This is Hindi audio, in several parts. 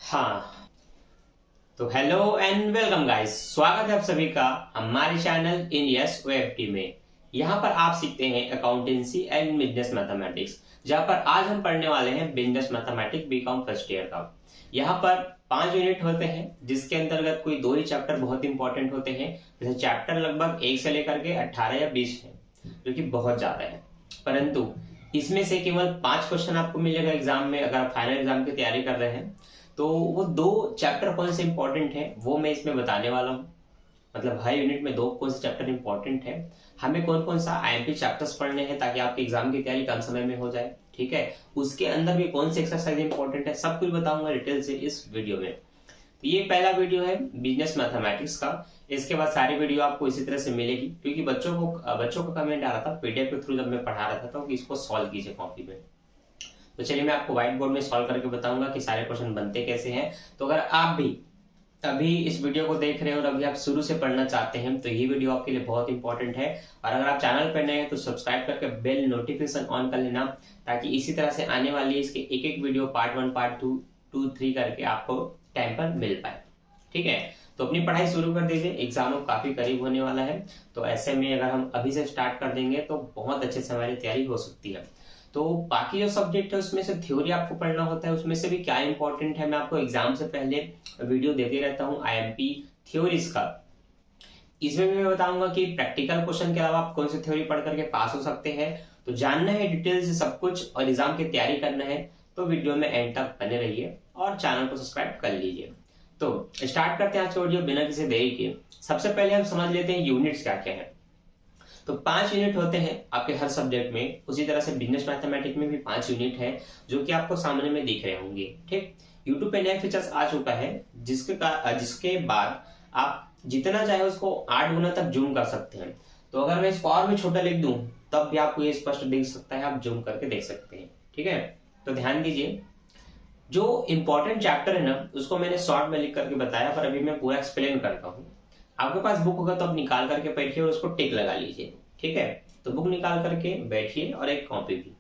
हाँ, तो हेलो एंड वेलकम गाइस। स्वागत है आप सभी का हमारे चैनल इन यस वेब में। यहाँ पर आप सीखते हैं अकाउंटेंसी एंड बिजनेस मैथमेटिक्स, जहाँ पर आज हम पढ़ने वाले हैं business mathematics BCom first year का। यहाँ पर 5 यूनिट होते हैं, जिसके अंतर्गत कोई 2 ही चैप्टर बहुत इंपॉर्टेंट होते हैं। जैसे चैप्टर लगभग 1 से लेकर के 18 या 20 है, जो कि बहुत ज्यादा है। परंतु इसमें से केवल 5 क्वेश्चन आपको मिलेगा एग्जाम में, अगर आप फाइनल एग्जाम की तैयारी कर रहे हैं। तो वो 2 चैप्टर कौन से इंपॉर्टेंट है वो मैं इसमें बताने वाला हूँ। मतलब हर यूनिट में 2 कौन से चैप्टर इंपॉर्टेंट है, हमें कौन कौन सा आईएमपी चैप्टर्स पढ़ने हैं ताकि आपके एग्जाम की तैयारी कम समय में हो जाए। ठीक है, उसके अंदर भी कौन सी एक्सरसाइज इंपॉर्टेंट है, सब कुछ बताऊंगा डिटेल से इस वीडियो में। तो ये पहला वीडियो है बिजनेस मैथमेटिक्स का। इसके बाद सारी वीडियो आपको इसी तरह से मिलेगी, क्योंकि बच्चों का कमेंट आ रहा था पीडीएफ के थ्रू जब मैं पढ़ा रहा था, तो इसको सॉल्व कीजिए कॉपी में। तो चलिए मैं आपको व्हाइट बोर्ड में सॉल्व करके बताऊंगा कि सारे क्वेश्चन बनते कैसे हैं। तो अगर आप भी अभी इस वीडियो को देख रहे हैं और अभी आप शुरू से पढ़ना चाहते हैं, तो ये वीडियो आपके लिए बहुत इंपॉर्टेंट है। और अगर आप चैनल पर नए हैं तो सब्सक्राइब करके बेल नोटिफिकेशन ऑन कर लेना, ताकि इसी तरह से आने वाली इसके एक एक वीडियो पार्ट 1 पार्ट 2 2 3 करके आपको टाइम पर मिल पाए। ठीक है, तो अपनी पढ़ाई शुरू कर दीजिए, एग्जाम अब काफी करीब होने वाला है। तो ऐसे में अगर हम अभी से स्टार्ट कर देंगे तो बहुत अच्छे से हमारी तैयारी हो सकती है। तो बाकी जो सब्जेक्ट है उसमें से थ्योरी आपको पढ़ना होता है, उसमें से भी क्या इंपॉर्टेंट है मैं आपको एग्जाम से पहले वीडियो देते रहता हूँ आईएमपी थ्योरीज का। इसमें भी मैं बताऊंगा कि प्रैक्टिकल क्वेश्चन के अलावा आप कौन सी थ्योरी पढ़ करके पास हो सकते हैं। तो जानना है डिटेल से सब कुछ और एग्जाम की तैयारी करना है, तो वीडियो में एंड तक बने रहिए और चैनल को सब्सक्राइब कर लीजिए। तो स्टार्ट करते हैं आज का वीडियो बिना किसी देरी के। सबसे पहले हम समझ लेते हैं यूनिट्स क्या क्या है। तो 5 यूनिट होते हैं आपके हर सब्जेक्ट में, उसी तरह से बिजनेस मैथमेटिक्स में भी 5 यूनिट है, जो कि आपको सामने में दिख रहे होंगे। ठीक, यूट्यूब पे नया फीचर्स आ चुका है, जिसके बाद आप जितना चाहे उसको 8 गुना तक जूम कर सकते हैं। तो अगर मैं इसको और भी छोटा लिख दूं तब भी आपको ये स्पष्ट दिख सकता है, आप जूम करके देख सकते हैं। ठीक है, तो ध्यान दीजिए, जो इंपॉर्टेंट चैप्टर है ना उसको मैंने शॉर्ट में लिख करके बताया, पर अभी मैं पूरा एक्सप्लेन करता हूँ। आपके पास बुक होगा तो आप निकाल करके बैठिए और उसको टिक लगा लीजिए। ठीक है, तो बुक निकाल करके बैठिए और एक कॉपी भी।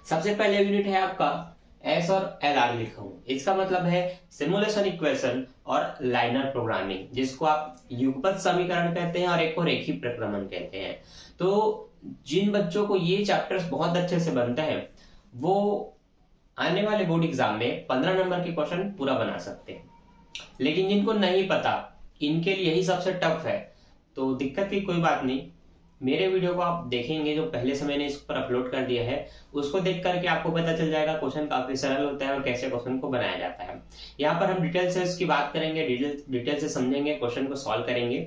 सबसे पहले यूनिट है आपका एस और एल आर लिखा हूं, इसका मतलब है सिमुलेशन इक्वेशन और लाइनर प्रोग्रामिंग, जिसको आप युगपत समीकरण कहते हैं और एक को रेखीय प्रक्रमण कहते हैं। तो जिन बच्चों को ये चैप्टर्स बहुत अच्छे से बनता है वो आने वाले बोर्ड एग्जाम में 15 नंबर के क्वेश्चन पूरा बना सकते हैं। लेकिन जिनको नहीं पता, इनके लिए यही सबसे टफ है, तो दिक्कत की कोई बात नहीं। मेरे वीडियो को आप देखेंगे जो पहले से मैंने इस पर अपलोड कर दिया है, उसको देख करके आपको पता चल जाएगा क्वेश्चन काफी सरल होता है और कैसे क्वेश्चन को बनाया जाता है। यहाँ पर हम डिटेल से इसकी बात करेंगे, डिटेल से समझेंगे, क्वेश्चन को सॉल्व करेंगे।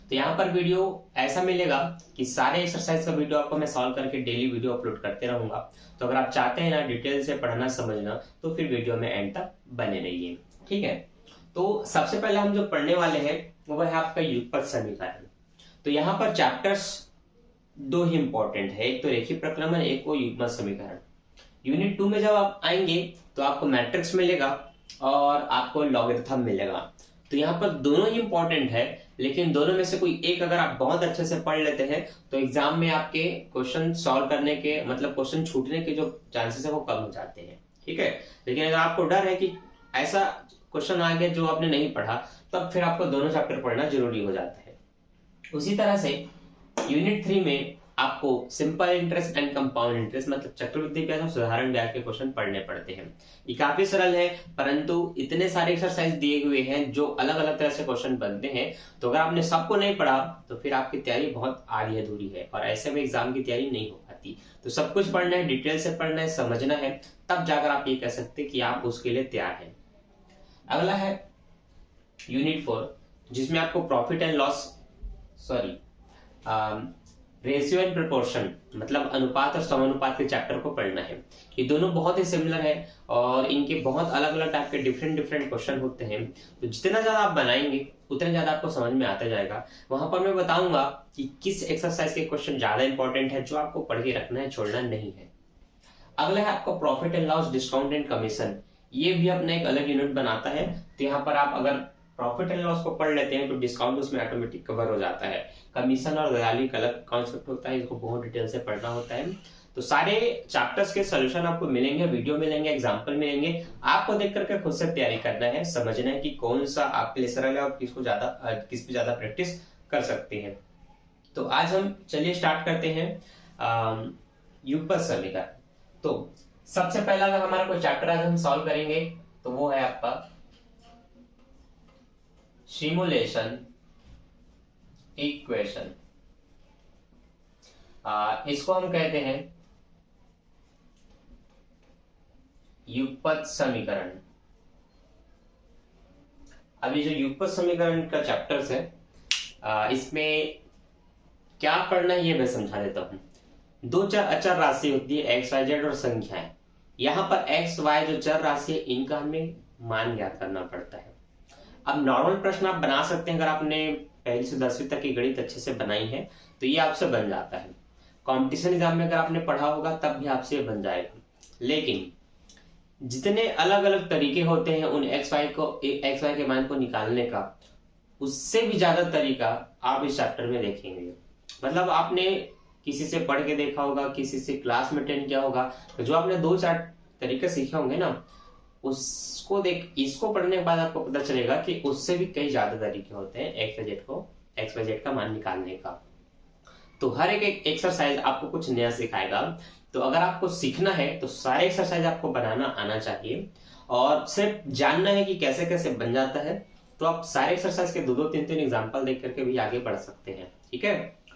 तो यहाँ पर वीडियो ऐसा मिलेगा कि सारे एक्सरसाइज का वीडियो आपको मैं सॉल्व करके डेली वीडियो अपलोड करते रहूंगा। तो अगर आप चाहते हैं ना डिटेल से पढ़ना समझना, तो फिर वीडियो में एंड तक बने रहिए। ठीक है, तो सबसे पहले हम जो पढ़ने वाले हैं वो है आपका युगपत समीकरण। तो यहाँ पर चैप्टर्स 2 ही इंपॉर्टेंट है, एक तो रेखीय प्रक्रमण, एक को युग्मत समीकरण। यूनिट 2 में जब आप आएंगे तो आपको मैट्रिक्स मिलेगा और आपको लॉगरिथम मिलेगा। तो यहाँ पर दोनों ही इंपॉर्टेंट है, लेकिन दोनों में से कोई एक अगर आप बहुत अच्छे से पढ़ लेते हैं तो एग्जाम में आपके क्वेश्चन सॉल्व करने के मतलब क्वेश्चन छूटने के जो चांसेस है वो कम हो जाते हैं। ठीक है, लेकिन अगर आपको डर है कि ऐसा क्वेश्चन आ गया जो आपने नहीं पढ़ा, तब फिर आपको दोनों चैप्टर पढ़ना जरूरी हो जाता है। उसी तरह से यूनिट 3 में आपको simple interest and compound interest मतलब चक्रवृद्धि ब्याज और साधारण ब्याज के क्वेश्चन पढ़ने पड़ते हैं। ये काफी सरल है, परंतु इतने सारे एक्सरसाइज दिए हुए हैं जो अलग अलग तरह से क्वेश्चन बनते हैं। तो अगर आपने सबको नहीं पढ़ा तो फिर आपकी तैयारी बहुत आधी अधूरी है और ऐसे में एग्जाम की तैयारी नहीं हो पाती। तो सब कुछ पढ़ना है, डिटेल से पढ़ना है, समझना है, तब जाकर आप ये कह सकते कि आप उसके लिए तैयार हैं। अगला है यूनिट 4, जिसमें आपको profit and loss ratio and proportion मतलब अनुपात और समानुपात के चैप्टर को पढ़ना है। ये दोनों बहुत ही सिमिलर है और इनके बहुत अलग अलग टाइप के डिफरेंट क्वेश्चन होते हैं। तो जितना ज्यादा आप बनाएंगे उतना ज्यादा आपको समझ में आता जाएगा। वहां पर मैं बताऊंगा कि किस एक्सरसाइज के क्वेश्चन ज्यादा इंपॉर्टेंट है, जो आपको पढ़ के रखना है, छोड़ना नहीं है। अगला है आपका profit and loss, discount and commission. ये भी अपना एक अलग यूनिट बनाता है। तो यहाँ पर आप अगर प्रॉफिट एंड लॉस को पढ़ लेते हैं तो डिस्काउंट उसमें ऑटोमेटिक कवर हो जाता है। कमीशन और दलाली का अलग कॉन्सेप्ट होता है, इसको बहुत डिटेल से पढ़ना होता है। तो सारे चैप्टर्स के सोल्यूशन आपको मिलेंगे, वीडियो मिलेंगे, एग्जाम्पल मिलेंगे। आपको देख करके खुद से तैयारी करना है, समझना है कि कौन सा आपके लिए सरल है और किस पे ज्यादा प्रैक्टिस कर सकते हैं। तो आज हम चलिए स्टार्ट करते हैं युगपत समीकरण। तो सबसे पहला अगर हमारा कोई चैप्टर आज हम सॉल्व करेंगे तो वो है आपका सिमुलेशन इक्वेशन। इसको हम कहते हैं युगपत समीकरण। अभी जो युगपत समीकरण का चैप्टर्स है इसमें क्या पढ़ना है ये मैं समझा देता हूं। दो अचर राशि होती है एक्स वाई जेड और संख्याएं। यहाँ पर एक्स वाई जो चर राशि है इनका हमें मान ज्ञात करना पड़ता है। अब नॉर्मल प्रश्न आप बना सकते हैं, अगर आपने पहली से 10वीं तक की गणित अच्छे से बनाई है तो ये आपसे बन जाता है। कंपटीशन एग्जाम में अगर आपने पढ़ा होगा तब भी आपसे ये बन जाएगा। लेकिन जितने अलग अलग तरीके होते हैं उन एक्स वाई के मान को निकालने का, उससे भी ज्यादा तरीका आप इस चैप्टर में देखेंगे। मतलब आपने किसी से पढ़ के देखा होगा, किसी से क्लास में अटेंड किया होगा, तो जो आपने 2-4 तरीके सीखे होंगे ना, उसको इसको पढ़ने के बाद आपको पता चलेगा कि उससे भी कई ज्यादा तरीके होते हैं एक्स वाई जेड का मान निकालने का। तो हर एक एक्सरसाइज आपको कुछ नया सिखाएगा। तो अगर आपको सीखना है तो सारे एक्सरसाइज आपको बनाना आना चाहिए और सिर्फ जानना है कि कैसे कैसे बन जाता है। तो आप सारे एक्सरसाइज के 2-3 एग्जाम्पल देख करके भी आगे बढ़ सकते हैं। ठीक है,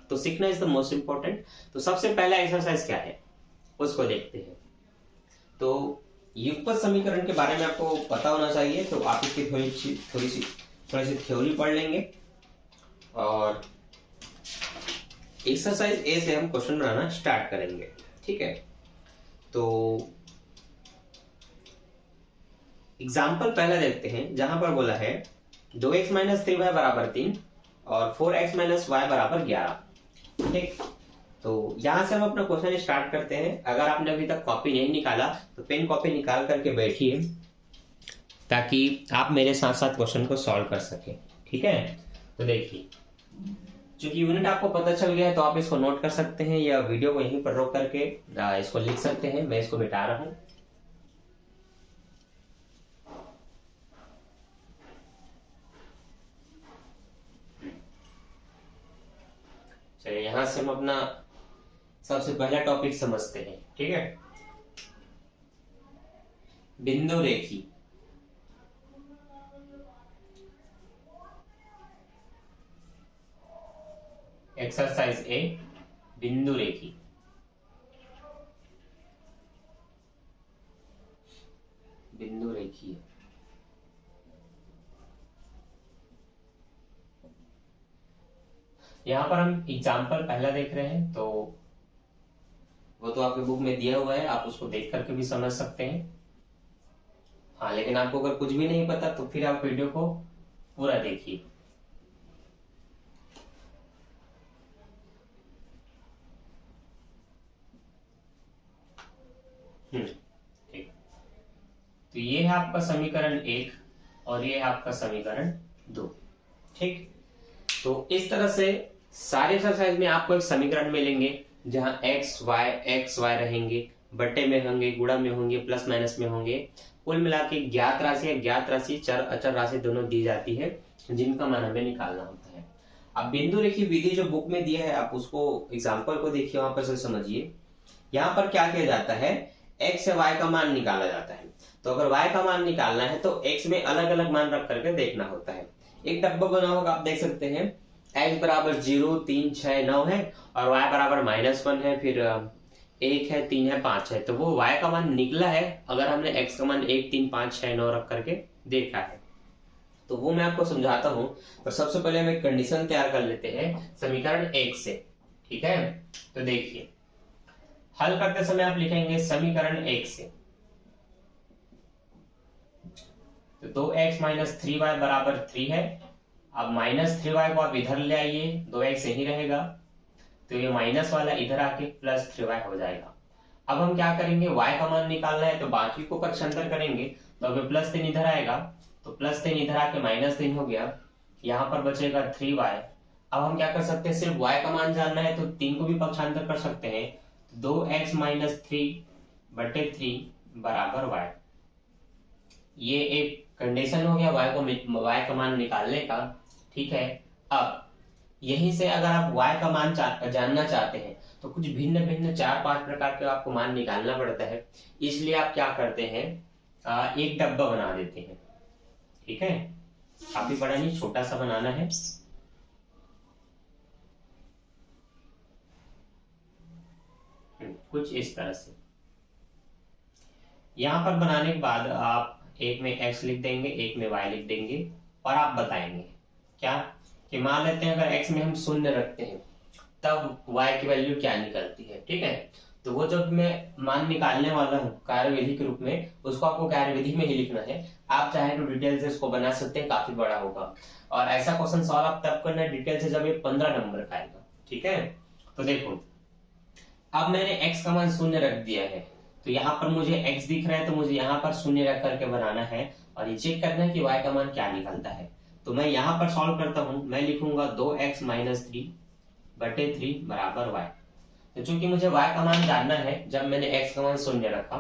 तो सीखना इज द मोस्ट इंपॉर्टेंट। तो सबसे पहला एक्सरसाइज क्या है उसको देखते हैं। तो युगपत समीकरण के बारे में आपको पता होना चाहिए, तो आप इसकी थोड़ी सी थ्योरी पढ़ लेंगे और एक्सरसाइज ए से हम क्वेश्चन बनाना स्टार्ट करेंगे। ठीक है, तो एग्जाम्पल पहला देखते हैं जहां पर बोला है 2x - 3y = 3 और 4x - y = 11। ठीक, तो यहां से हम अपना क्वेश्चन स्टार्ट करते हैं। अगर आपने अभी तक कॉपी नहीं निकाला तो पेन कॉपी निकाल करके बैठिए ताकि आप मेरे साथ साथ क्वेश्चन को सॉल्व कर सके। ठीक है, तो देखिए, चूंकि यूनिट आपको पता चल गया है तो आप इसको नोट कर सकते हैं या वीडियो को यहीं पर रोक करके इसको लिख सकते हैं। मैं इसको मिटा रहा हूं। चलिए, यहां से हम अपना सबसे पहला टॉपिक समझते हैं। ठीक है, बिंदु रेखी। एक्सरसाइज ए, बिंदु रेखी। बिंदु रेखी यहां पर हम एग्जाम्पल पहला देख रहे हैं, तो वो तो आपके बुक में दिया हुआ है, आप उसको देख करके भी समझ सकते हैं। हाँ, लेकिन आपको अगर कुछ भी नहीं पता तो फिर आप वीडियो को पूरा देखिए। ठीक, तो ये है आपका समीकरण 1 और ये है आपका समीकरण 2। ठीक, तो इस तरह से सारे एक्सरसाइज में आपको एक समीकरण मिलेंगे जहां एक्स वाई रहेंगे, बटे में होंगे, गुणा में होंगे, प्लस माइनस में होंगे। कुल मिला के ज्ञात राशि चर अचर राशि दोनों दी जाती है जिनका मान हमें निकालना होता है। अब बिंदु रेखी विधि जो बुक में दिया है आप उसको एग्जाम्पल को देखिए, वहां पर से समझिए। यहाँ पर क्या किया जाता है, एक्स या वाई का मान निकाला जाता है। तो अगर वाई का मान निकालना है तो एक्स में अलग अलग मान रख करके देखना होता है। एक डब्बा बना होगा, आप देख सकते हैं x = 0, 3, 6, 9 है और y = -1 है, फिर 1 है, 3 है, 5 है। तो वो y का मान निकला है अगर हमने x का मान 1, 3, 5, 6, 9 रख करके देखा है। तो वो मैं आपको समझाता हूं। तो सबसे पहले हम एक कंडीशन तैयार कर लेते हैं समीकरण 1 से। ठीक है, तो देखिए, हल करते समय आप लिखेंगे समीकरण 1 से तो 2x - 3y = 3 है। अब -3y को आप इधर ले आइए, 2x यही रहेगा, तो ये माइनस वाला इधर आके +3y हो जाएगा। अब हम क्या करेंगे, y का मान निकालना है तो बाकी को पक्षांतर करेंगे, तो अगर +3 इधर आएगा तो +3 इधर आके -3 हो गया, यहाँ पर बचेगा 3y। अब हम क्या कर सकते हैं, सिर्फ y का मान जानना है तो 3 को भी पक्षांतर कर सकते हैं, 2x-3/3 बराबर y। ये एक कंडीशन हो गया y का मान निकालने का। ठीक है, अब यहीं से अगर आप y का मान जानना चाहते हैं तो कुछ भिन्न भिन्न 4-5 प्रकार के आपको मान निकालना पड़ता है। इसलिए आप क्या करते हैं, एक डब्बा बना देते हैं। ठीक है, काफी बड़ा नहीं, छोटा सा बनाना है। कुछ इस तरह से। यहां पर बनाने के बाद आप एक में x लिख देंगे, एक में y लिख देंगे, और आप बताएंगे क्या कि मान लेते हैं अगर x में हम शून्य रखते हैं तब y की वैल्यू क्या निकलती है। ठीक है, तो वो जब मैं मान निकालने वाला हूँ कार्यविधि के रूप में, उसको आपको कार्यविधि में ही लिखना है। आप चाहे तो डिटेल से इसको बना सकते हैं, काफी बड़ा होगा। और ऐसा क्वेश्चन सॉल्व आप तब करना डिटेल से जब ये 15 नंबर का आएगा। ठीक है, तो देखो अब मैंने x का मान शून्य रख दिया है, तो यहाँ पर मुझे x दिख रहा है, तो मुझे यहाँ पर शून्य रख करके बनाना है और ये चेक करना है कि y का मान क्या निकलता है। तो मैं यहाँ पर सॉल्व करता हूँ, मैं लिखूंगा 2x-3/3 बराबर y। तो चूंकि मुझे y का मान जानना है, जब मैंने x का मान शून्य रखा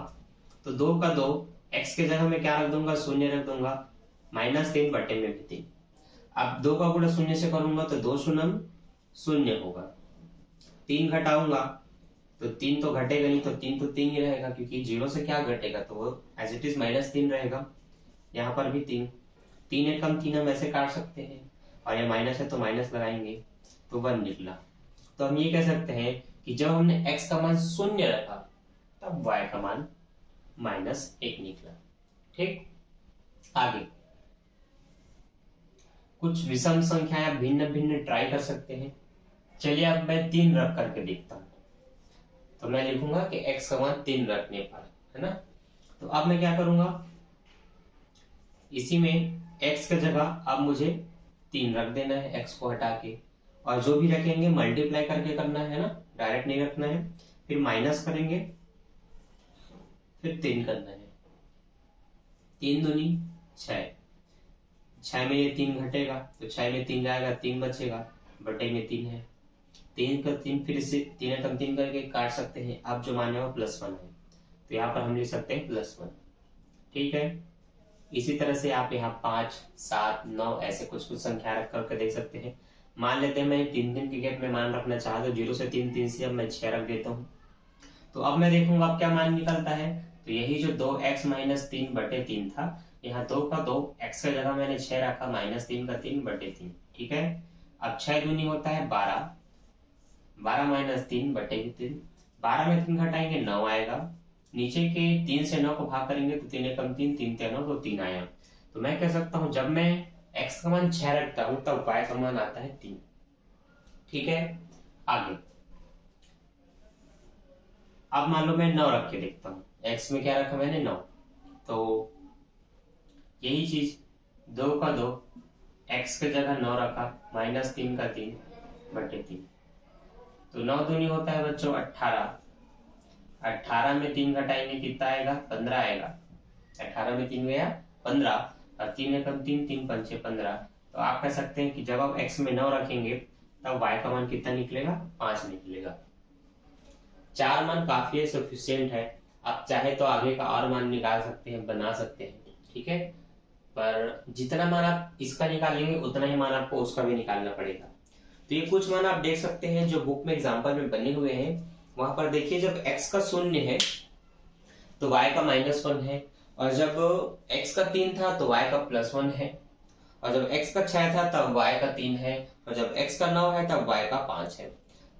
तो 2 का 2, x के जगह में क्या रख दूंगा, शून्य रख दूंगा, -3/3। अब 2 का गुणा शून्य से करूंगा तो 2 शून्य शून्य होगा, 3 घटाऊंगा तो 3 तो घटेगा नहीं, तो 3 तो 3 ही रहेगा, क्योंकि 0 से क्या घटेगा तो वो एज इट इज -3 रहेगा। यहाँ पर भी 3 एक कम 3 हम ऐसे काट सकते हैं, और ये माइनस है तो माइनस लगाएंगे तो 1 निकला। तो हम ये कह सकते हैं कि जब हमने x का मान शून्य रखा तब y का मान -1 निकला। ठीक, आगे कुछ विषम संख्याएं भिन्न भिन्न ट्राई कर सकते हैं। चलिए अब मैं 3 रख करके देखता हूं। तो मैं लिखूंगा कि x का मान 3 रखने पर, है ना। तो अब मैं क्या करूंगा, इसी में x की जगह अब मुझे 3 रख देना है, x को हटा के, और जो भी रखेंगे मल्टीप्लाई करके करना है ना, डायरेक्ट नहीं रखना है। फिर माइनस करेंगे, फिर 3 करना है, 3 दूनी 6, 6 में ये 3 घटेगा तो 6 में 3 जाएगा, 3 बचेगा, बटे में 3 है, 3 का 3 फिर से 3 कम 3 करके काट सकते हैं। अब जो मान है वो +1 है, तो यहाँ पर हम लिख सकते हैं +1। ठीक है, इसी तरह से आप यहाँ 5, 7, 9 ऐसे कुछ कुछ संख्या रख करके देख सकते हैं। मान लेते हैं मैं 3 के गैप में मान रखना चाहता हूँ, 0 से 3, 3 से अब मैं 6 रख देता हूँ। तो अब मैं देखूंगा अब क्या मान निकलता है। तो यही जो 2x-3/3 था, यहाँ 2 का 2, x की जगह मैंने 6 रखा, -3 का 3/3। ठीक है, अब 6 दूनी होता है 12, 12 - 3/3, 12 में 3 घटाएंगे 9 आएगा, नीचे के 3 से 9 को भाग करेंगे तो 3 कम 3, 3 3 9 तो 3 आया। तो मैं कह सकता हूं जब मैं x का मान 6 रखता हूं तब y का मान आता है 3। ठीक है, आगे अब मान लो मैं 9 रख के देखता हूँ, x में क्या रखा मैंने 9, तो यही चीज 2 का 2, x की जगह 9 रखा, -3 का 3/3, तो 9 दूनी होता है बच्चों 18, 18 में 3 घटाएंगे कितना आएगा, 15 आएगा, 18 में 3 गया 15, और 3 कम 3, 3 पंचे 15। तो आप कह सकते हैं कि जब आप x में 9 रखेंगे तब y का मान कितना निकलेगा, 5 निकलेगा। 4 मान काफी है, सफिशियंट है। आप चाहे तो आगे का और मान निकाल सकते हैं, बना सकते हैं। ठीक है, पर जितना मान आप इसका निकालेंगे उतना ही मान आपको उसका भी निकालना पड़ेगा। तो ये कुछ मान आप देख सकते हैं जो बुक में एग्जाम्पल में बने हुए हैं। वहां पर देखिए जब x का 0 है तो y का -1 है, और जब x का 3 था तो y का +1 है, और जब x का 6 था तब y का 3 है, और जब x का 9 है तब y का 5 है।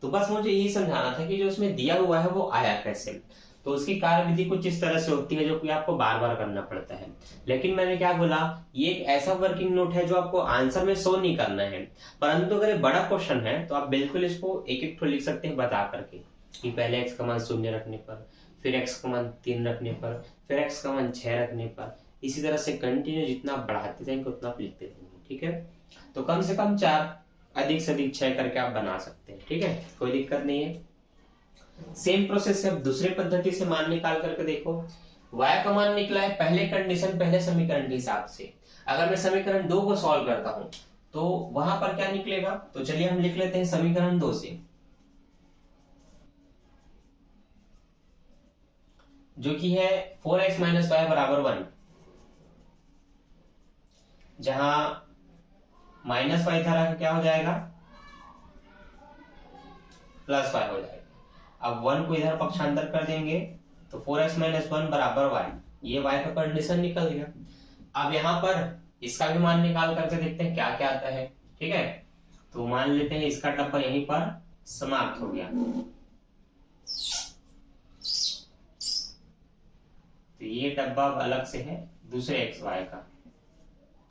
तो बस मुझे यही समझाना था कि जो उसमें दिया हुआ है वो आया कैसे। तो उसकी कार्यविधि कुछ इस तरह से होती है जो कि आपको बार बार करना पड़ता है। लेकिन मैंने क्या बोला, ये एक ऐसा वर्किंग नोट है जो आपको आंसर में शो नहीं करना है, परंतु अगर ये बड़ा क्वेश्चन है तो आप बिल्कुल इसको एक एक लिख सकते हैं बता करके, कि पहले x का मान 0 रखने पर, फिर x का मान 3 रखने पर, फिर x का मान 6 रखने पर, इसी तरह से कंटिन्यू जितना बढ़ाते जाएंगे उतना आप लिखते जाएंगे। ठीक है, तो कम से कम 4, अधिक से अधिक 6 करके आप बना सकते हैं। ठीक है, कोई दिक्कत नहीं है। सेम प्रोसेस से अब दूसरे पद्धति से मान निकाल करके देखो। y का मान निकला है पहले कंडीशन, पहले समीकरण के हिसाब से। अगर मैं समीकरण 2 को सॉल्व करता हूं तो वहां पर क्या निकलेगा, तो चलिए हम लिख लेते हैं समीकरण 2 से। जो कि है 4x माइनस वाई बराबर 1, जहां माइनस वाई था क्या हो जाएगा, प्लस वाई हो जाएगा। अब 1 को इधर पक्षांतर कर देंगे तो 4x माइनस 1 बराबर वाई, ये y का कंडीशन निकल गया। अब यहाँ पर इसका भी मान निकाल करके देखते हैं क्या क्या आता है। ठीक है, तो मान लेते हैं इसका टप्पा यहीं पर समाप्त हो गया। तो ये डब्बा अलग से है दूसरे एक्स वाई का।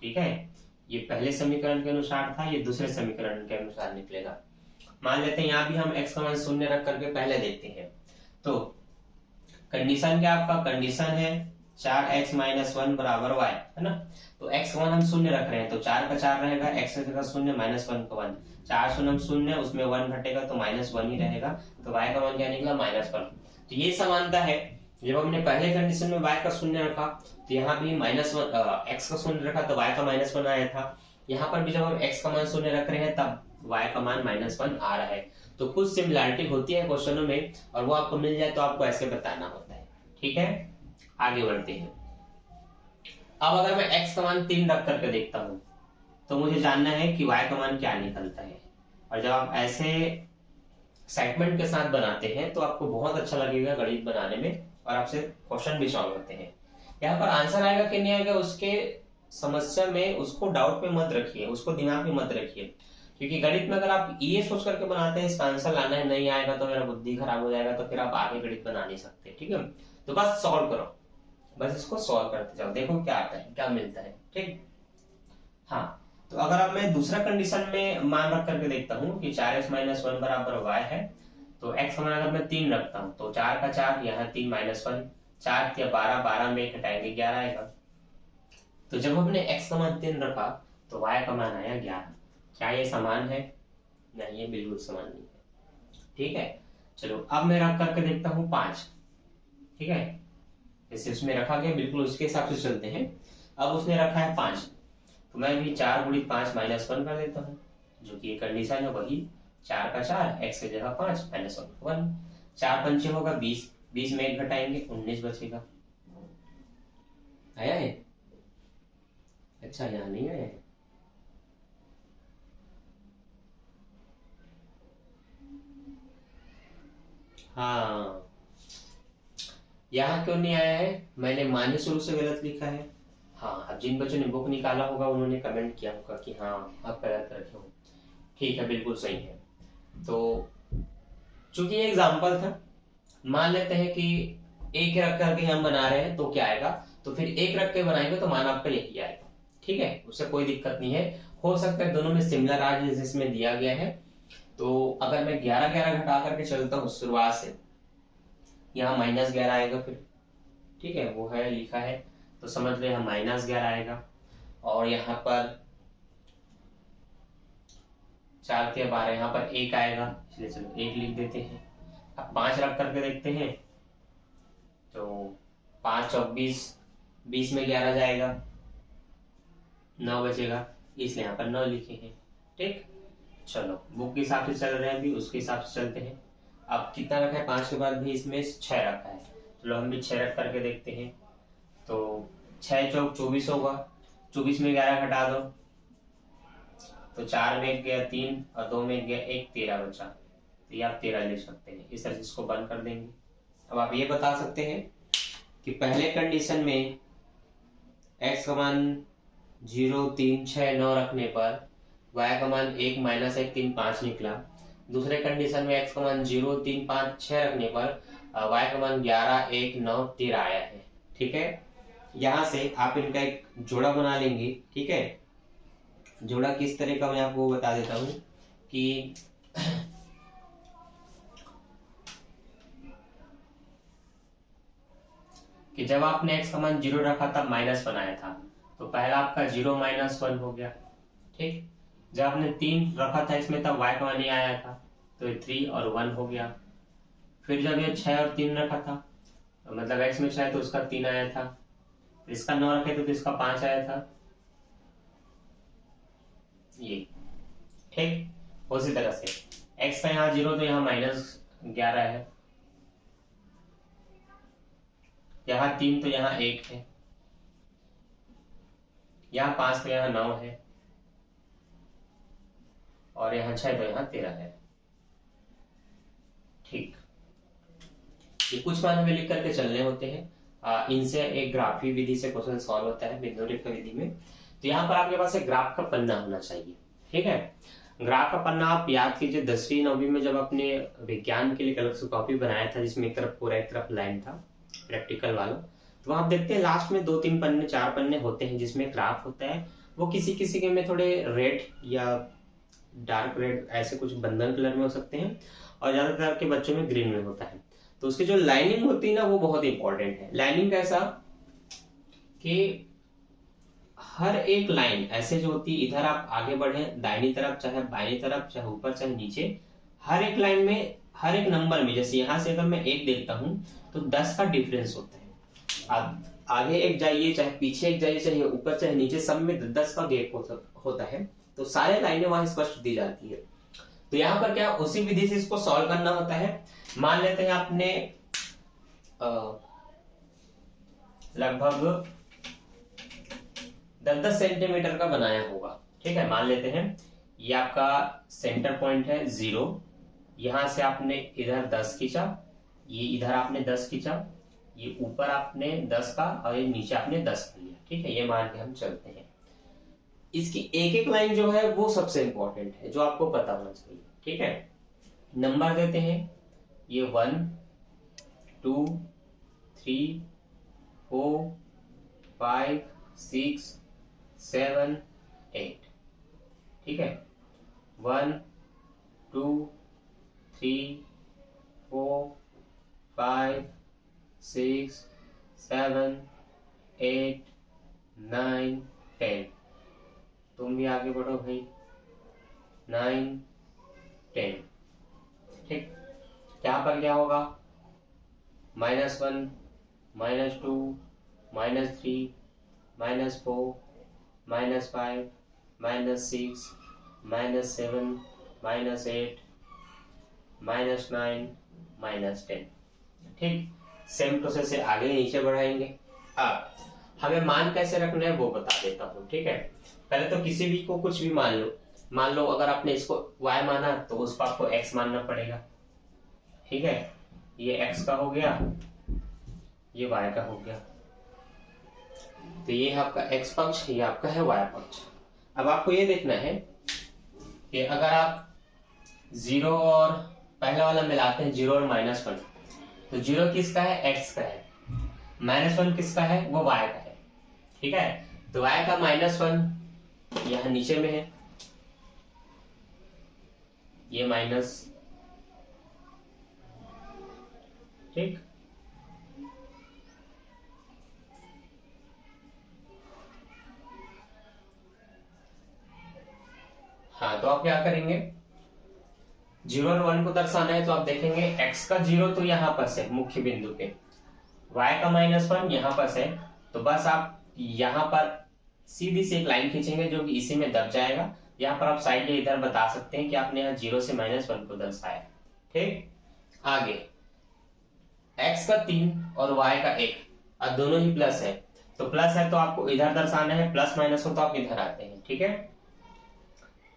ठीक है, ये पहले समीकरण के अनुसार था, ये दूसरे समीकरण के अनुसार निकलेगा। मान लेते हैं यहाँ भी हम x का मान शून्य रख करके पहले देखते हैं। तो कंडीशन क्या आपका, कंडीशन है 4x माइनस 1 बराबर y, है ना। तो x का मान हम शून्य रख रहे हैं तो 4 का 4 रहेगा, x का शून्य माइनस 1 का 1, 4 शून्य शून्य, उसमें 1 घटेगा तो माइनस 1 ही रहेगा। तो y का मान क्या निकला, माइनस 1। तो ये समानता है, जब हमने पहले कंडीशन में y का शून्य रखा तो यहाँ भी माइनस 1 x का शून्य रखा तो y का माइनस 1 आया था। यहाँ पर भी जब हम x का मान शून्य रख रहे हैं तब y का मान माइनस 1 आ रहा है। तो कुछ सिमिलैरिटी होती है क्वेश्चनों में, और वो आपको मिल जाए तो आपको ऐसे बताना होता है। ठीक है, आगे बढ़ते हैं। अब अगर मैं x का मान 3 रख करके देखता हूं तो मुझे जानना है कि y का मान क्या निकलता है। और जब आप ऐसे सेगमेंट के साथ बनाते हैं तो आपको बहुत अच्छा लगेगा गणित बनाने में, और आपसे क्वेश्चन भी सॉल्व होते हैं। यहाँ पर आंसर आएगा कि नहीं आएगा उसके समस्या में, उसको डाउट में मत रखिए, उसको दिमाग में मत रखिए। क्योंकि गणित में अगर आप ये सोच करके बनाते हैं इसका आंसर लाना है, नहीं आएगा तो मेरा बुद्धि खराब हो जाएगा, तो फिर आप आगे गणित बना नहीं सकते। ठीक है, तो बस सॉल्व करो, बस इसको सॉल्व करते जाओ, देखो क्या आता है, क्या मिलता है। ठीक, हाँ। तो अगर अब मैं दूसरा कंडीशन में मान रख करके देखता हूँ कि 4x माइनस 1 बराबर y है, तो x का मान अगर मैं 3 रखता हूँ तो 4 का 4, यहाँ 3 माइनस 1, 4 या 12, 12 में घटाएंगे 11 आएगा। तो जब हमने x का मान 3 रखा तो y का मान आया 11। क्या ये समान है? नहीं, ये बिल्कुल समान नहीं है। ठीक है, चलो अब मैं रख करके देखता हूँ 5। ठीक है, जैसे उसमें रखा गया बिल्कुल उसके हिसाब से चलते हैं। अब उसने रखा है 5, तो मैं भी 4 गुणित 5 माइनस 1 कर देता हूँ, जो कि ये कंडीशन है वही 4 का 4, x की जगह 5 माइनस 1, 4 पंचे होगा 20, 20 में 1 घटाएंगे 19 बचेगा। आया है? अच्छा, यहाँ नहीं आया है। हाँ, यहाँ क्यों नहीं आया है? मैंने मान ही शुरू से गलत लिखा है। हाँ, अब जिन बच्चों ने बुक निकाला होगा उन्होंने कमेंट किया होगा कि हाँ आप गलत रखे हो। ठीक है, बिल्कुल सही है। तो चूंकि ये एग्जाम्पल था, मान लेते हैं कि एक रख करके हम बना रहे हैं तो क्या आएगा, तो फिर एक रख के बनाएंगे तो मान आपका यही आएगा। ठीक है, उससे कोई दिक्कत नहीं है। हो सकता है दोनों में सिमिलर आ जाए जिसमें दिया गया है। तो अगर मैं 11 11 घटा करके चलता हूँ शुरुआत से, यहाँ माइनस 11 आएगा फिर। ठीक है, वो है लिखा है तो समझ रहे हैं, माइनस 11 आएगा। और यहाँ पर 4 के 12, यहाँ पर 1 आएगा, इसलिए चलो 1 लिख देते हैं। अब 5 रख करके देखते हैं तो 5 चौक 20, 20 में 11 जाएगा, 9 बचेगा, इसलिए यहाँ पर 9 लिखे हैं। ठीक, चलो बुक के हिसाब से चल रहे हैं, अभी उसके हिसाब से चलते हैं। अब कितना रखा है 5 के बाद भी, इसमें 6 रखा है, चलो हम भी 6 रख करके देखते हैं। तो 6 चौक 24 होगा, 24 में 11 घटा दो तो 4 में 1 गया 3 और 2 में 1 गया 1, 13 बचा। तो ये आप 13 ले सकते हैं, इस तरह से इसको बंद कर देंगे। अब आप ये बता सकते हैं कि पहले कंडीशन में x का मान 0 3 6 9 रखने पर y का मान 1 माइनस 1 3 5 निकला। दूसरे कंडीशन में x का मान 0 3 5 6 रखने पर y का मान 11 1 9 13 आया है। ठीक है, यहाँ से आप इनका एक जोड़ा बना लेंगे। ठीक है, जोड़ा किस तरह का मैं आपको बता देता हूँ कि जब आपने x का मान 0 रखा तब माइनस बनाया था, तो पहला आपका 0 माइनस 1 हो गया। ठीक, जब आपने 3 रखा था इसमें तब y का मान ही आया था, तो ये 3 और 1 हो गया। फिर जब ये 6 और 3 रखा था, तो मतलब x में 6 तो उसका 3 आया था, इसका 9 रखे तो इसका 5 आया था, ये। ठीक, उसी तरह से x का यहाँ 0 तो यहाँ माइनस 11 है, यहाँ 3 तो यहाँ 1 है, यहाँ 5 तो यहाँ 9 है, और यहाँ 6 तो यहाँ 13 है। ठीक, ये कुछ मान हमें लिख करके चलने होते हैं। इनसे एक ग्राफी विधि से क्वेश्चन सॉल्व होता है बिंदु रेखा विधि में। तो यहाँ पर आपके पास एक ग्राफ का पन्ना होना चाहिए। ठीक है, ग्राफ का पन्ना आप याद कीजिए 10वीं 9वीं में जब अपने विज्ञान के लिए अलग से कॉपी बनाया था, जिसमें एक तरफ पूरा एक तरफ लाइन था प्रैक्टिकल वाला, तो आप देखते हैं लास्ट में 2-3 पन्ने 4 पन्ने होते हैं जिसमें ग्राफ होता है। वो किसी किसी के में थोड़े रेड या डार्क रेड ऐसे कुछ बंधन कलर में हो सकते हैं, और ज्यादातर के बच्चों में ग्रीन में होता है। तो उसकी जो लाइनिंग होती है ना, वो बहुत इंपॉर्टेंट है। लाइनिंग कैसा कि हर एक लाइन ऐसे जो होती है, इधर आप आगे बढ़े दाहिनी तरफ चाहे बाईं तरफ चाहे ऊपर चाहे नीचे, हर एक लाइन में हर एक नंबर में, जैसे यहां से अगर मैं 1 देखता हूं तो 10 का डिफरेंस होता है। आप आगे एक जाइए चाहे पीछे एक जाइए चाहे ऊपर चाहे नीचे, सब में 10 का गैप होता है। तो सारे लाइनें वहां स्पष्ट दी जाती है। तो यहाँ पर क्या उसी विधि से इसको सॉल्व करना होता है। मान लेते हैं आपने लगभग 10-10 सेंटीमीटर का बनाया होगा। ठीक है, मान लेते हैं ये आपका सेंटर पॉइंट है 0, यहां से आपने इधर 10 खींचा, ये इधर आपने 10 खींचा, ये ऊपर आपने 10 का और ये नीचे आपने 10 का लिया। ठीक है, ये मान के हम चलते हैं। इसकी एक एक लाइन जो है वो सबसे इंपॉर्टेंट है, जो आपको पता होना चाहिए। ठीक है, नंबर देते हैं ये 1 2 3 4 5 6 7 8। ठीक है, 1 2 3 4 5 6 7 8 9 10। तुम भी आगे बढ़ो भाई, 9 10। ठीक, यहाँ पर क्या होगा, -1 -2 -3 -4 -5 -6 -7 -8 -9 -10। ठीक, सेम प्रोसेस से आगे नीचे बढ़ाएंगे। अब हमें मान कैसे रखना है वो बता देता हूँ। ठीक है, पहले तो किसी भी को कुछ भी मान लो अगर आपने इसको y माना तो उसको आपको x मानना पड़ेगा। ठीक है, ये x का हो गया, ये y का हो गया। तो ये है आपका x पक्ष, ये आपका है y पक्ष। अब आपको ये देखना है कि अगर आप 0 और पहला वाला मिलाते हैं, 0 और -1, तो 0 किसका है, x का है, -1 किसका है, वो y का है। ठीक है, तो y का -1 यहाँ नीचे में है, ये माइनस। ठीक, हाँ, तो आप क्या करेंगे, 0 और 1 को दर्शाना है तो आप देखेंगे x का 0 तो यहाँ पर से मुख्य बिंदु पे, y का -1 यहाँ पर से, तो बस आप यहाँ पर सीधी से एक लाइन खींचेंगे जो कि इसी में दब जाएगा। यहाँ पर आप साइड में इधर बता सकते हैं कि आपने यहाँ 0 से -1 को दर्शाया। ठीक, आगे x का 3 और y का 1, अब दोनों ही प्लस है, तो प्लस है तो आपको इधर दर्शाना है, प्लस माइनस हो तो आप इधर आते हैं। ठीक है,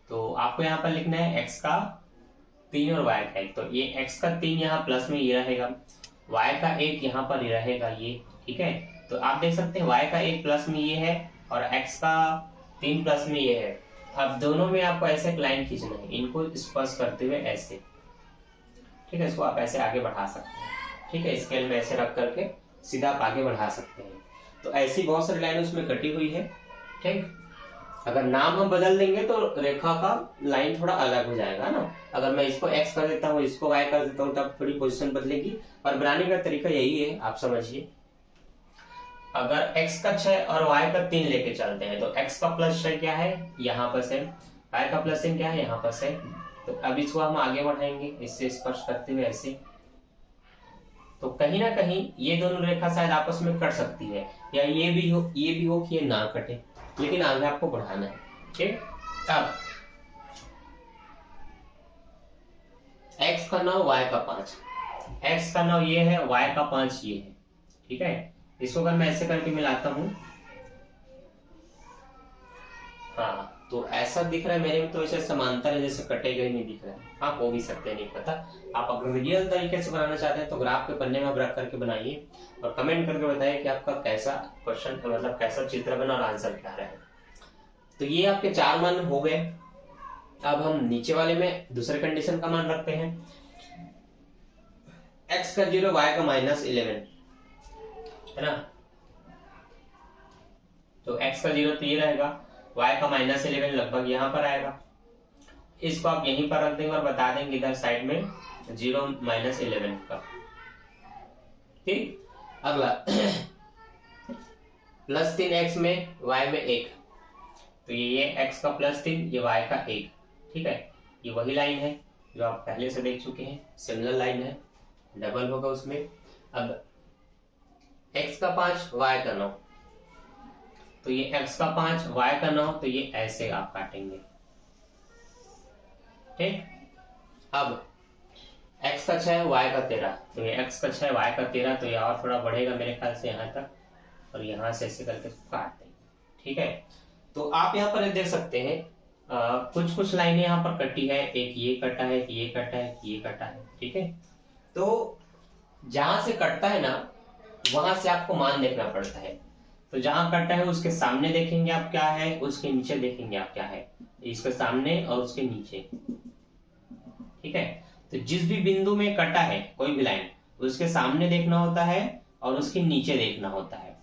तो आपको यहाँ पर लिखना है x का 3 और y का 1, तो ये x का 3 यहाँ प्लस में ये रहेगा, y का 1 यहाँ पर ये रहेगा ये। ठीक है, तो आप देख सकते हैं y का 1 प्लस में ये है और x का 3 प्लस में ये है। अब दोनों में आपको ऐसे एक लाइन खींचना है, इनको स्पर्श करते हुए ऐसे। ठीक है, इसको आप ऐसे आगे बढ़ा सकते हैं। ठीक है, स्केल में ऐसे रख करके सीधा आप आगे बढ़ा सकते हैं। तो ऐसी बहुत सारी लाइन उसमें कटी हुई है। ठीक, अगर नाम हम बदल देंगे तो रेखा का लाइन थोड़ा अलग हो जाएगा ना। अगर मैं इसको x कर देता हूँ, इसको y कर देता हूँ, तब थोड़ी पोजीशन बदलेगी, और बनाने का तरीका यही है, आप समझिए। अगर x का 6 और y का 3 लेके चलते हैं तो x का +6 क्या है, यहाँ पर से, y का +3 क्या है, यहाँ पर से। तो अब इसको हम आगे बढ़ाएंगे इससे स्पर्श करते हुए ऐसे। तो कहीं ना कहीं ये दोनों रेखा शायद आपस में कट सकती है, या ये भी हो कि ये ना कटे, लेकिन आगे आपको बढ़ाना है। ठीक, अब x का 9 y का 5, x का 9 ये है, y का 5 ये है। ठीक है, इसको अगर मैं ऐसे करके मिलाता हूँ, हाँ तो ऐसा दिख रहा है मेरे में, तो ऐसे समांतर है जैसे कटेगा ही नहीं दिख रहा है। हाँ हो भी सकते हैं, नहीं पता। आप अगर रियल तरीके से बनाना चाहते हैं तो ग्राफ के पन्ने में आप रख करके बनाइए और कमेंट करके बताइए कि आपका कैसा क्वेश्चन, मतलब कैसा चित्र बना और आंसर क्या रहा है। तो ये आपके 4 मान हो गए। अब हम नीचे वाले में दूसरे कंडीशन का मान रखते हैं, x का 0 y का -11 है ना। तो x का 0 तो ये रहेगा, y का -11 लगभग यहाँ पर आएगा। इसको आप यहीं पर रख देंगे और बता देंगे इधर साइड में 0 -11 का। ठीक, अगला +3x में y में 1, तो ये x का +3, ये y का 1। ठीक है, ये वही लाइन है जो आप पहले से देख चुके हैं, सिमिलर लाइन है, डबल होगा उसमें। अब x का 5 y का 9, तो ये x का 5 y का 9, तो ये ऐसे आप काटेंगे। ठीक, अब x का 6 y का 13, तो ये x का 6 y का 13, तो ये और थोड़ा बढ़ेगा मेरे ख्याल से यहाँ तक, और यहाँ से ऐसे करके काट देंगे। ठीक है, तो आप यहाँ पर देख सकते हैं कुछ कुछ लाइनें यहाँ पर कटी है, एक ये कटा है, एक ये कटा है, एक ये कटा है। ठीक है, तो जहां से कटता है ना वहां से आपको मान देखना पड़ता है। तो जहां कटा है उसके सामने देखेंगे आप क्या है, उसके नीचे देखेंगे आप क्या है, इसके सामने और उसके नीचे। ठीक है, तो जिस भी बिंदु में कटा है कोई भी लाइन, उसके सामने देखना होता है और उसके नीचे देखना होता है।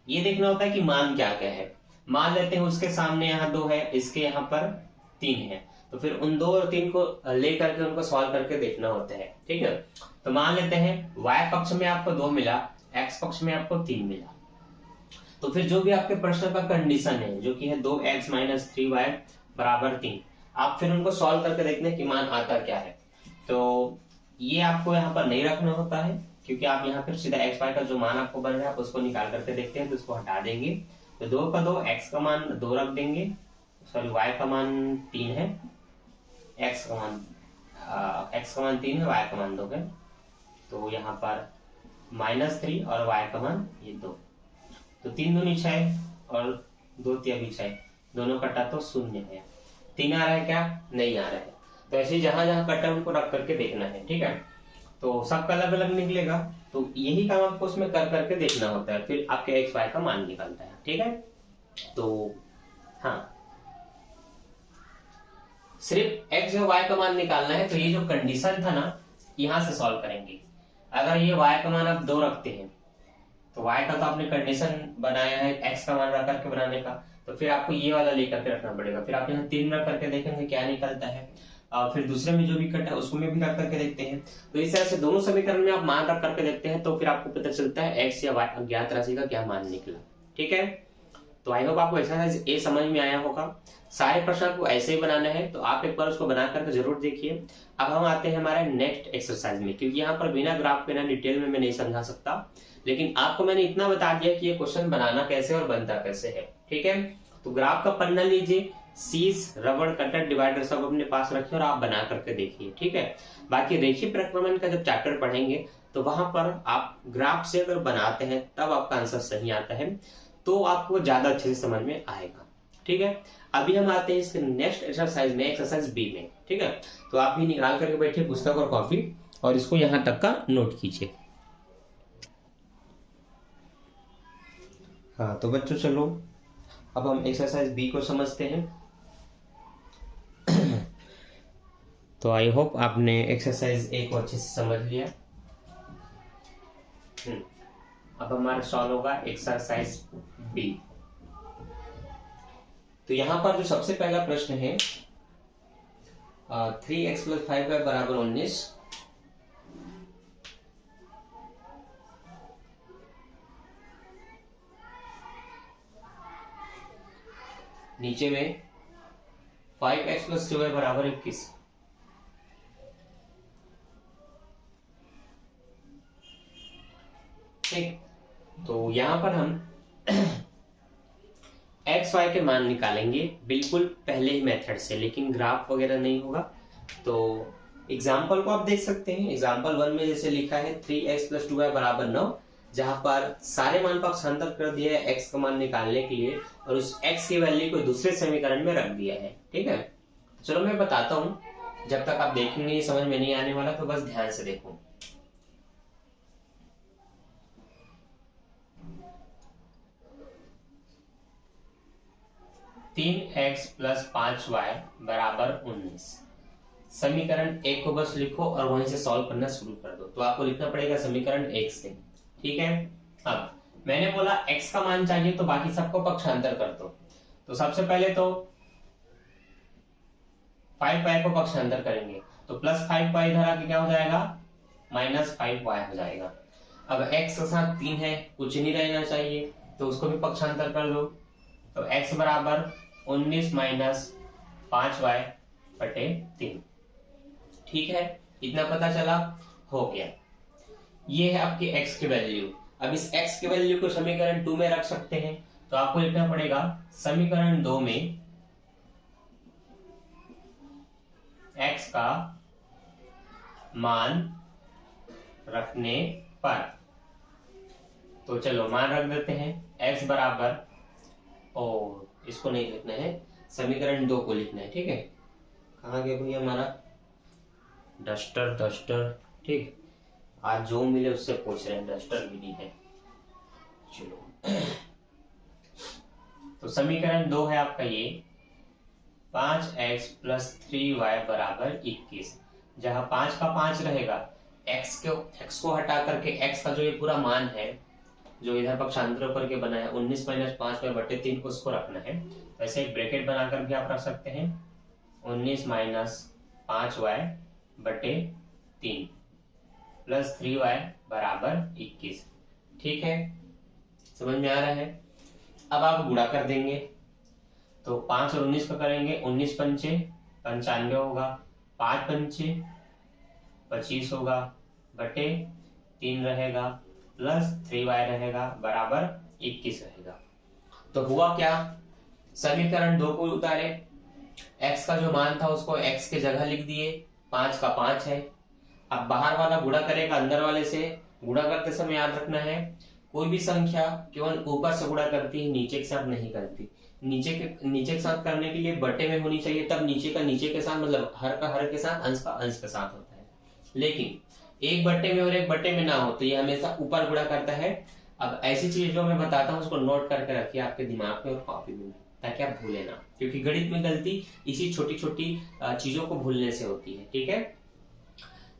ये देखना होता है कि मान क्या क्या है। मान लेते हैं उसके सामने यहाँ 2 है, इसके यहाँ पर 3 है, तो फिर उन 2 और 3 को लेकर के उनको सॉल्व करके देखना होता है। ठीक है, तो मान लेते हैं y पक्ष में आपको 2 मिला, x पक्ष में आपको 3 मिला, तो फिर जो भी आपके प्रश्न का कंडीशन है जो कि है 2x - 3y = 3, आप फिर उनको सॉल्व करके देखते हैं कि मान आता क्या है। तो ये आपको यहाँ पर नहीं रखना होता है, क्योंकि आप यहाँ पर सीधा x y का जो मान आपको बन रहा है आप उसको निकाल करके देखते हैं, तो उसको हटा देंगे। तो 2 का 2, x का मान 2 रख देंगे, सॉरी y का मान 3 है, x का मान 3 है, y का मान 2 है, तो यहाँ पर -3 और y का मान ये 2, तो 3 दूनी 6 और 2 तिया भी 6, दोनों कटा तो 0 है। 3 आ रहा है क्या? नहीं आ रहा है। तो ऐसे जहां जहां कटा उनको रख करके देखना है। ठीक है, तो सबका अलग अलग निकलेगा, तो यही काम आपको उसमें कर करके देखना होता है, फिर आपके x y का मान निकलता है। ठीक है, तो हाँ सिर्फ x और y का मान निकालना है, तो ये जो कंडीशन था ना यहां से सॉल्व करेंगे। अगर ये y का मान आप 2 रखते हैं तो y का तो आपने कंडीशन बनाया है x का मान रख करके बनाने का, तो फिर आपको ये वाला लेकर के रखना पड़ेगा। फिर आप यहाँ 3 रख करके देखेंगे क्या निकलता है, और फिर दूसरे में जो भी कटा है उसको में भी रख करके देखते हैं। तो इस तरह से दोनों समीकरण में आप मान रख करके देखते हैं, तो फिर आपको पता चलता है x या y अज्ञात राशि का क्या मान निकला। ठीक है, तो आई होप आपको एक्सरसाइज ए समझ में आया होगा। सारे प्रश्न को ऐसे ही बनाना है, तो आप एक बार उसको बना करके जरूर देखिए। अब हम आते हैं हमारे नेक्स्ट एक्सरसाइज में, क्योंकि यहाँ पर बिना ग्राफ के ना डिटेल में मैं नहीं समझा सकता, लेकिन आपको मैंने इतना बता दिया कि ये क्वेश्चन बनाना कैसे और बनता कैसे है। ठीक है, तो ग्राफ का पन्ना लीजिए, शीश, रबड़, कटर, डिवाइडर सब अपने पास रखिए और आप बना करके देखिए। ठीक है, बाकी रेखीय प्रक्रमण का जब चैप्टर पढ़ेंगे तो वहां पर आप ग्राफ से अगर बनाते हैं तब आपका आंसर सही आता है, तो आपको ज्यादा अच्छे से समझ में आएगा। ठीक है, अभी हम आते हैं इसके नेक्स्ट एक्सरसाइज में, एक्सरसाइज बी में। ठीक है, तो आप भी निकाल करके बैठिए पुस्तक और कॉपी और इसको यहां तक का नोट कीजिए। हाँ तो बच्चों चलो अब हम एक्सरसाइज बी को समझते हैं। तो आई होप आपने एक्सरसाइज ए को अच्छे से समझ लिया। अब हमारा सॉल्व होगा एक्सरसाइज बी। तो यहां पर जो सबसे पहला प्रश्न है 3x + 5y = 19, नीचे में 5x + 2y = 21। ठीक, तो यहां पर हम एक्स वाई के मान निकालेंगे बिल्कुल पहले ही मेथड से, लेकिन ग्राफ वगैरह नहीं होगा। तो एग्जाम्पल को आप देख सकते हैं, एग्जाम्पल 1 में जैसे लिखा है 3x + 2y = 9, जहां पर सारे मान पक्षांतर कर दिया है x का मान निकालने के लिए और उस x की वैल्यू को दूसरे समीकरण में रख दिया है। ठीक है, चलो मैं बताता हूं, जब तक आप देखेंगे ये समझ में नहीं आने वाला तो बस ध्यान से देखो। तीन एक्स प्लस 5y बराबर 19। समीकरण एक को बस लिखो और वहीं से सॉल्व करना शुरू कर दो। तो आपको लिखना पड़ेगा समीकरण एक से। ठीक है, अब मैंने बोला x का मान चाहिए तो बाकी सबको पक्षांतर कर दो। तो सबसे पहले तो 5y को पक्षांतर करेंगे तो प्लस 5y इधर आके क्या हो जाएगा, माइनस 5y हो जाएगा। अब x के साथ 3 है, कुछ नहीं रहना चाहिए तो उसको भी पक्षांतर कर दो। तो x बराबर 19 माइनस 5y बटे 3। ठीक है, इतना पता चला, हो गया। ये है आपकी x की वैल्यू। अब इस x की वैल्यू को समीकरण 2 में रख सकते हैं। तो आपको लिखना पड़ेगा समीकरण 2 में x का मान रखने पर, तो चलो मान रख देते हैं। x बराबर, और इसको नहीं लिखना है, समीकरण 2 को लिखना है। ठीक है, कहाँ गया भैया हमारा डस्टर। ठीक, आज जो मिले उससे पूछ रहे हैं, डस्टर भी नहीं है। चलो तो समीकरण 2 है आपका ये 5x प्लस 3y बराबर 21। जहां 5 का 5 रहेगा, x को हटा करके x का जो ये पूरा मान है जो इधर पक्षांतर करके बना है 19 माइनस 5y बटे 3 को उसको रखना है। वैसे एक ब्रैकेट बनाकर भी आप रख सकते हैं, 19 माइनस 5y बटे 3 प्लस 3y बराबर 21। ठीक है, समझ में आ रहा है। अब आप गुणा कर देंगे तो 5 और 19 का करेंगे, 19 पंचे 95 होगा, 5 पंचे 25 होगा बटे 3 रहेगा प्लस 3y रहेगा बराबर 21 रहेगा। तो हुआ क्या, समीकरण 2 को उतारे, x का जो मान था उसको x के जगह लिख दिए, 5 का 5 है। अब बाहर वाला गुणा करेगा अंदर वाले से। गुणा करते समय याद रखना है, कोई भी संख्या केवल ऊपर से गुणा करती है, नीचे के साथ नहीं करती। नीचे के साथ करने के लिए बटे में होनी चाहिए, तब नीचे का नीचे के साथ, मतलब हर का हर के साथ, अंश का अंश के साथ होता है। लेकिन एक बट्टे में और एक बट्टे में ना हो तो ये हमेशा ऊपर गुणा करता है। अब ऐसी चीज जो मैं बताता हूँ उसको नोट करके रखिए आपके दिमाग में और कॉपी में, ताकि आप भूले ना, क्योंकि गणित में गलती इसी छोटी छोटी चीजों को भूलने से होती है। ठीक है,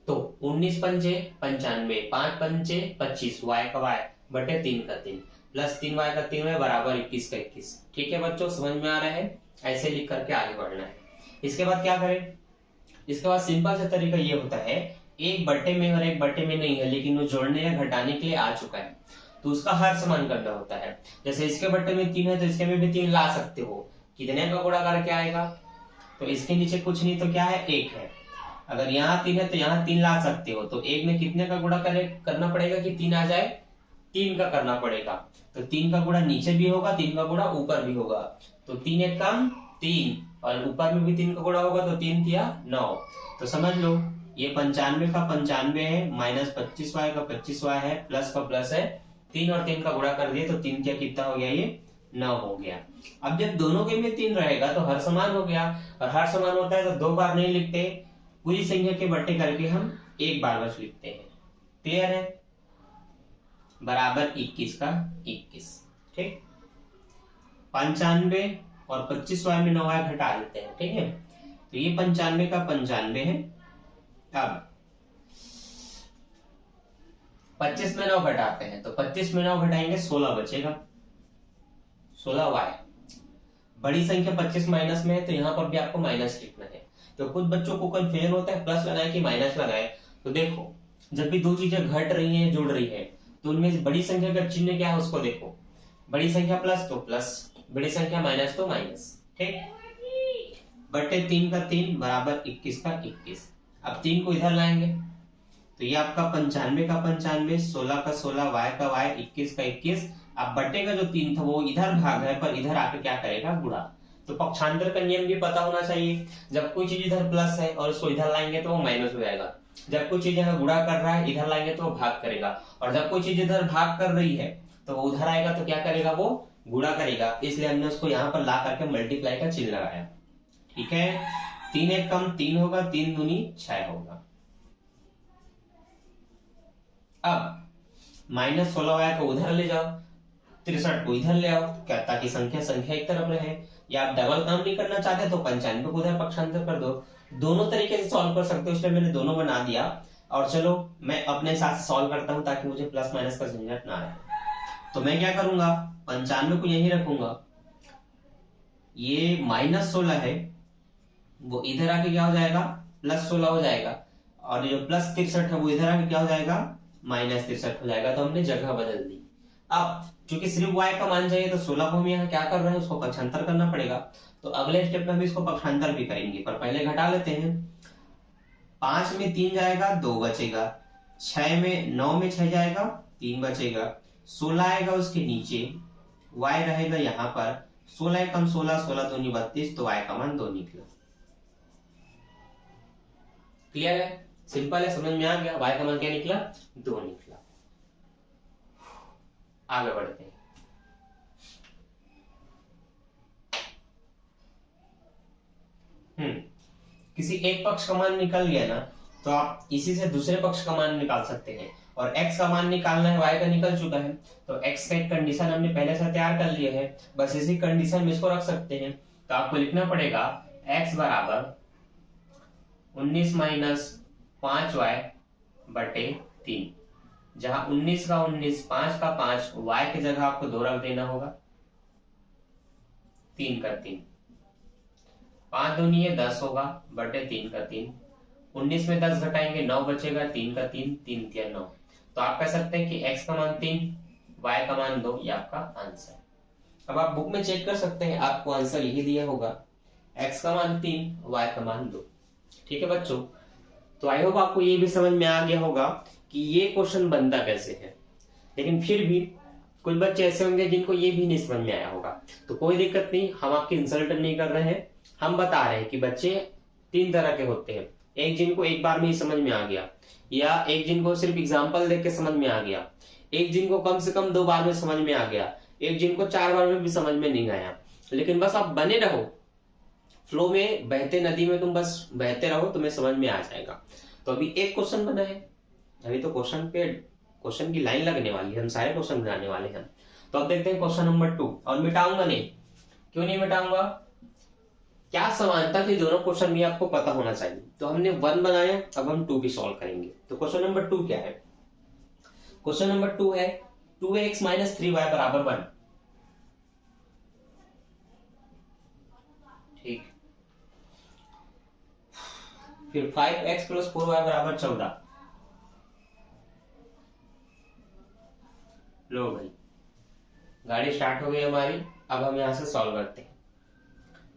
तो 19 पंचे 95, 5 पंचे 25, y का y बटे 3 का 3 प्लस 3y का 3y बराबर 21 का 21। ठीक है बच्चों, समझ में आ रहा है। ऐसे लिख करके आगे बढ़ना है। इसके बाद क्या करें, इसके बाद सिंपल सा तरीका ये होता है, एक बट्टे में और एक बट्टे में नहीं है लेकिन वो जोड़ने या घटाने के लिए आ चुका है तो उसका हर समान करना होता है। जैसे इसके बट्टे में 3 है तो इसके में भी 3 ला सकते हो। कितने का गुणा करके आएगा, तो इसके नीचे कुछ नहीं तो क्या है, 1 है। अगर यहाँ 3 है तो यहाँ 3 ला सकते हो, तो 1 में कितने का गुणा करना पड़ेगा कि 3 आ जाए, 3 का करना पड़ेगा। तो 3 का गुणा नीचे भी होगा, 3 का गुणा ऊपर भी होगा। तो 3 एक कम 3, और ऊपर में भी 3 का गुणा होगा तो 3 तिया 9। तो समझ लो ये 95 का 95 है, माइनस 25y का 25y है, प्लस का प्लस है, 3 और 3 का गुणा कर दिए तो 3 क्या कितना हो गया, ये 9 हो गया। अब जब दोनों के में 3 रहेगा तो हर समान हो गया, और हर समान होता है तो 2 बार नहीं लिखते, पूरी संख्या के बट्टे करके हम एक बार बस लिखते हैं। क्लियर है, बराबर 21 का 21। ठीक, 95 और 25y में 9y घटा देते हैं। ठीक है, तो ये 95 का 95 है। अब 25 में 9 घटाते हैं तो 25 में 9 घटाएंगे 16 बचेगा, 16y। बड़ी संख्या 25 माइनस में है तो यहाँ पर भी आपको माइनस लिखना है। तो कुछ बच्चों को कंफ्यूजन होता है प्लस लगाए कि माइनस लगाए। तो देखो जब भी दो चीजें घट रही हैं जुड़ रही है तो उनमें बड़ी संख्या का चिन्ह क्या है उसको देखो, बड़ी संख्या प्लस तो प्लस, बड़ी संख्या माइनस तो माइनस। ठीक, बटे 3 का 3 बराबर 21 का 21। अब 3 को इधर लाएंगे तो ये आपका 95 का 95, 16 का 16, y का y, 21 का 21। अब बटे का जो 3 था वो इधर भाग है पर इधर आके क्या करेगा, गुणा। तो पक्षांतर का नियम भी पता होना चाहिए। जब कोई चीज इधर प्लस है और उसको इधर लाएंगे तो वो माइनस हो जाएगा। जब कोई चीज यहाँ गुणा कर रहा है इधर लाएंगे तो वो भाग करेगा, और जब कोई चीज इधर भाग कर रही है तो वो उधर आएगा तो क्या करेगा, वो गुणा करेगा। इसलिए हमने उसको यहाँ पर ला करके मल्टीप्लाई का चिन्ह लगाया। ठीक है, 3 एक कम 3 होगा, 3 दूनी 6 होगा। अब -16y को उधर ले जाओ, 63 को इधर ले आओ, क्या ताकि संख्या संख्या एक तरफ रहे। या आप डबल काम नहीं करना चाहते तो 95 को उधर पक्षांतर कर दो। दोनों तरीके से सॉल्व कर सकते हो, इसलिए मैंने दोनों बना दिया। और चलो मैं अपने हिसाब से सॉल्व करता हूं ताकि मुझे प्लस माइनस का झंझट ना रहे। तो मैं क्या करूंगा, 95 को यही रखूंगा, ये -16 है वो इधर आके क्या हो जाएगा, +16 हो जाएगा, और ये जो +63 है वो इधर आके क्या हो जाएगा, -63 हो जाएगा। तो हमने जगह बदल दी। अब चूंकि सिर्फ y का मान चाहिए तो 16 को हम यहाँ क्या कर रहे हैं, उसको पक्षांतर करना पड़ेगा। तो अगले स्टेप में हम इसको पक्षांतर भी करेंगे, पर पहले घटा लेते हैं। 5 में 3 जाएगा, 2 बचेगा। 6 में 9 में 6 जाएगा, 3 बचेगा। 16 आएगा उसके नीचे, y रहेगा यहाँ पर। 16 कम 16, 16 दूनी 32, तो y का मान 2 निकला। क्लियर है, सिंपल है, समझ में आ गया। y का मान क्या निकला, 2 निकला। आगे बढ़ते हैं। किसी एक पक्ष का मान निकल गया ना, तो आप इसी से दूसरे पक्ष का मान निकाल सकते हैं। और x का मान निकालना है, y का निकल चुका है, तो x का एक कंडीशन हमने पहले से तैयार कर लिया है, बस इसी कंडीशन में इसको रख सकते हैं। तो आपको लिखना पड़ेगा x बराबर 19 - 5y बटे 3, जहां 19 का 19, 5 का 5, y की जगह आपको 2 रख देना होगा, 3 का 3, 5 दूनी 10 होगा, बटे 3 का 3, 19 में 10 घटाएंगे 9 बचेगा, 3 का 3, 3 तिया 9। तो आप कह सकते हैं कि x का मान 3, y का मान 2, ये आपका आंसर। अब आप बुक में चेक कर सकते हैं, आपको आंसर यही दिया होगा, x का मान 3, y का मान 2। ठीक है बच्चों, तो आई होप आपको ये भी समझ में आ गया होगा कि ये क्वेश्चन बनता कैसे है। लेकिन फिर भी कुछ बच्चे ऐसे होंगे जिनको ये भी नहीं समझ में आया होगा, तो कोई दिक्कत नहीं, हम आपकी इंसल्ट नहीं कर रहे हैं। हम बता रहे हैं कि बच्चे 3 तरह के होते हैं, एक जिनको एक बार में ही समझ में आ गया, या एक जिनको सिर्फ एग्जाम्पल देख के समझ में आ गया, एक जिनको कम से कम 2 बार में समझ में आ गया, एक जिनको 4 बार में भी समझ में नहीं आया। लेकिन बस आप बने रहो फ्लो में, बहते नदी में तुम बस बहते रहो, तुम्हें समझ में आ जाएगा। तो अभी एक क्वेश्चन बना है, अभी तो क्वेश्चन की लाइन लगने वाली है, हम सारे क्वेश्चन बनाने वाले हैं। तो अब देखते हैं क्वेश्चन नंबर 2, और मिटाऊंगा नहीं। क्यों नहीं मिटाऊंगा, क्या समानता थी दोनों क्वेश्चन भी आपको पता होना चाहिए। तो हमने 1 बनाया, अब हम 2 भी सॉल्व करेंगे। तो क्वेश्चन नंबर 2 क्या है, क्वेश्चन नंबर 2 है 2x - 3y बराबर 1। ठीक, फिर 5x + 4y बराबर 14। लो भाई, गाड़ी स्टार्ट हो गई हमारी। अब हम यहां से सॉल्व करते हैं।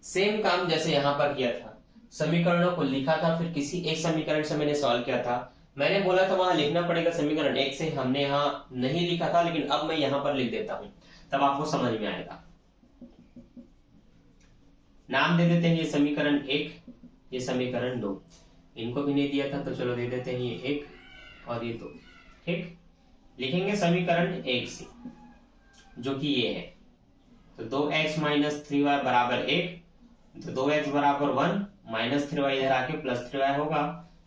सेम काम जैसे यहां पर किया था, समीकरणों को लिखा था, फिर किसी एक समीकरण से मैंने सॉल्व किया था। मैंने बोला था वहां लिखना पड़ेगा समीकरण 1 से, हमने यहाँ नहीं लिखा था, लेकिन अब मैं यहाँ पर लिख देता हूं, तब आपको समझ में आएगा। नाम दे देते हैं, ये समीकरण 1, ये समीकरण 2। इनको भी नहीं दिया था तो चलो दे देते हैं, ये 1 और ये 2। ठीक, लिखेंगे समीकरण 1 से, जो कि ये है। तो 2x - 3y बराबर 1, तो 2x बराबर 1, -3y इधर आके +3y होगा।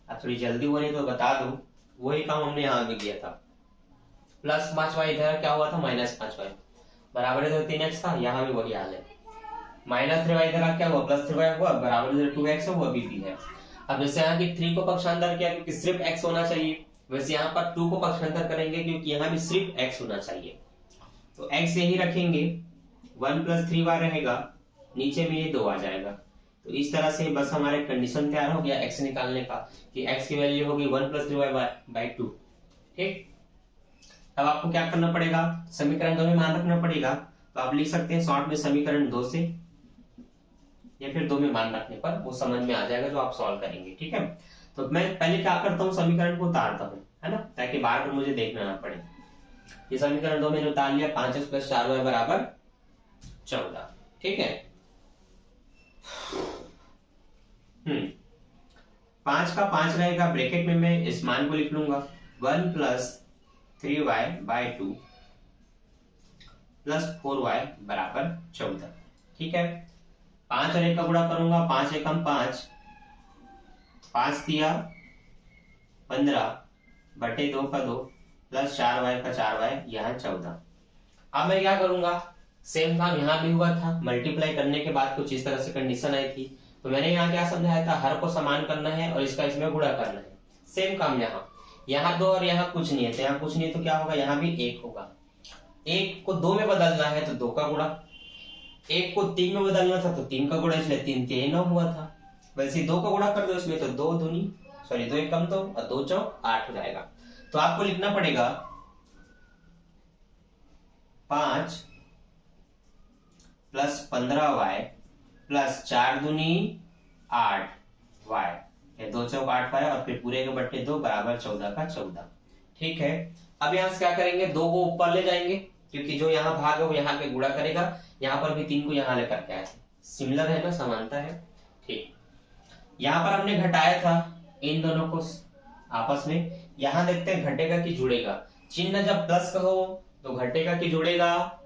अब थोड़ी जल्दी हो रही तो बता दूं, वही काम हमने यहाँ भी किया था। +5y इधर क्या हुआ था, -5y बराबर है तो 3x था, यहाँ भी वही हाल है। -3y इधर क्या हुआ, +3y हुआ, बराबर इधर 2x है, वो अभी भी है। अब जैसे यहाँ की 3 को पक्षांतर किया क्योंकि सिर्फ x होना चाहिए, वैसे यहाँ पर 2 को पक्षांतर करेंगे क्योंकि यहाँ भी सिर्फ x होना चाहिए। तो x यही रखेंगे, 1 + 3y रहेगा, नीचे में ये 2 आ जाएगा। तो इस तरह से बस हमारे कंडीशन तैयार हो गया x निकालने का, कि x की वैल्यू होगी 1 + 3y/2। ठीक, अब आपको क्या करना पड़ेगा, समीकरण 2 में मान रखना पड़ेगा। तो आप लिख सकते हैं शॉर्ट में समीकरण 2 से, या फिर 2 में मान रखने पर वो समझ में आ जाएगा जो आप सॉल्व करेंगे। ठीक है, तो मैं पहले क्या करता हूँ, समीकरण को उतारता हूँ, है ना, ताकि बार बार मुझे देखना ना पड़े। ये समीकरण 2 मैंने उतार लिया, 5x + 4y बराबर 14। ठीक है, पांच का पांच रहेगा, ब्रैकेट में मैं इस मान को लिख लूंगा 1 प्लस 3y/2 प्लस 4y बराबर 14। ठीक है, 5 और 1 का गुणा करूंगा, 5 एकम 5, 5 दिया 15 बटे 2 का 2 प्लस 4y का 4y, यहाँ 14। अब मैं क्या करूंगा, सेम काम यहाँ भी हुआ था, मल्टीप्लाई करने के बाद कुछ इस तरह से कंडीशन आई थी, तो मैंने यहाँ क्या समझाया था, हर को समान करना है और इसका इसमें गुणा करना है। सेम काम यहाँ 2 और यहाँ कुछ नहीं है, तो यहाँ कुछ नहीं है तो क्या होगा, यहाँ भी 1 होगा। 1 को 2 में बदलना है तो 2 का गुणा, 1 को 3 में बदलना था तो 3 का गुणा, इसलिए 3 3 9 हुआ था। वैसे 2 का गुणा कर दो इसमें तो 2 एकम 2 और 2 चौक 8 हो जाएगा। तो आपको लिखना पड़ेगा 5 प्लस 15y प्लस 4 दूनी 8y, 2 चौक 8y और फिर पूरे के बट्टे 2 बराबर 14 का 14। ठीक है, अब यहाँ से क्या करेंगे, 2 को ऊपर ले जाएंगे क्योंकि जो यहाँ भाग है वो यहाँ के गुणा करेगा, यहाँ पर भी 3 को यहाँ लेकर के आए, सिमिलर है ना, समानता है। ठीक, यहाँ पर हमने घटाया था इन दोनों को आपस में, यहाँ देखते हैं घटेगा कि जुड़ेगा। चिन्ह जब प्लस का हो तो घटेगा कि जुड़ेगा,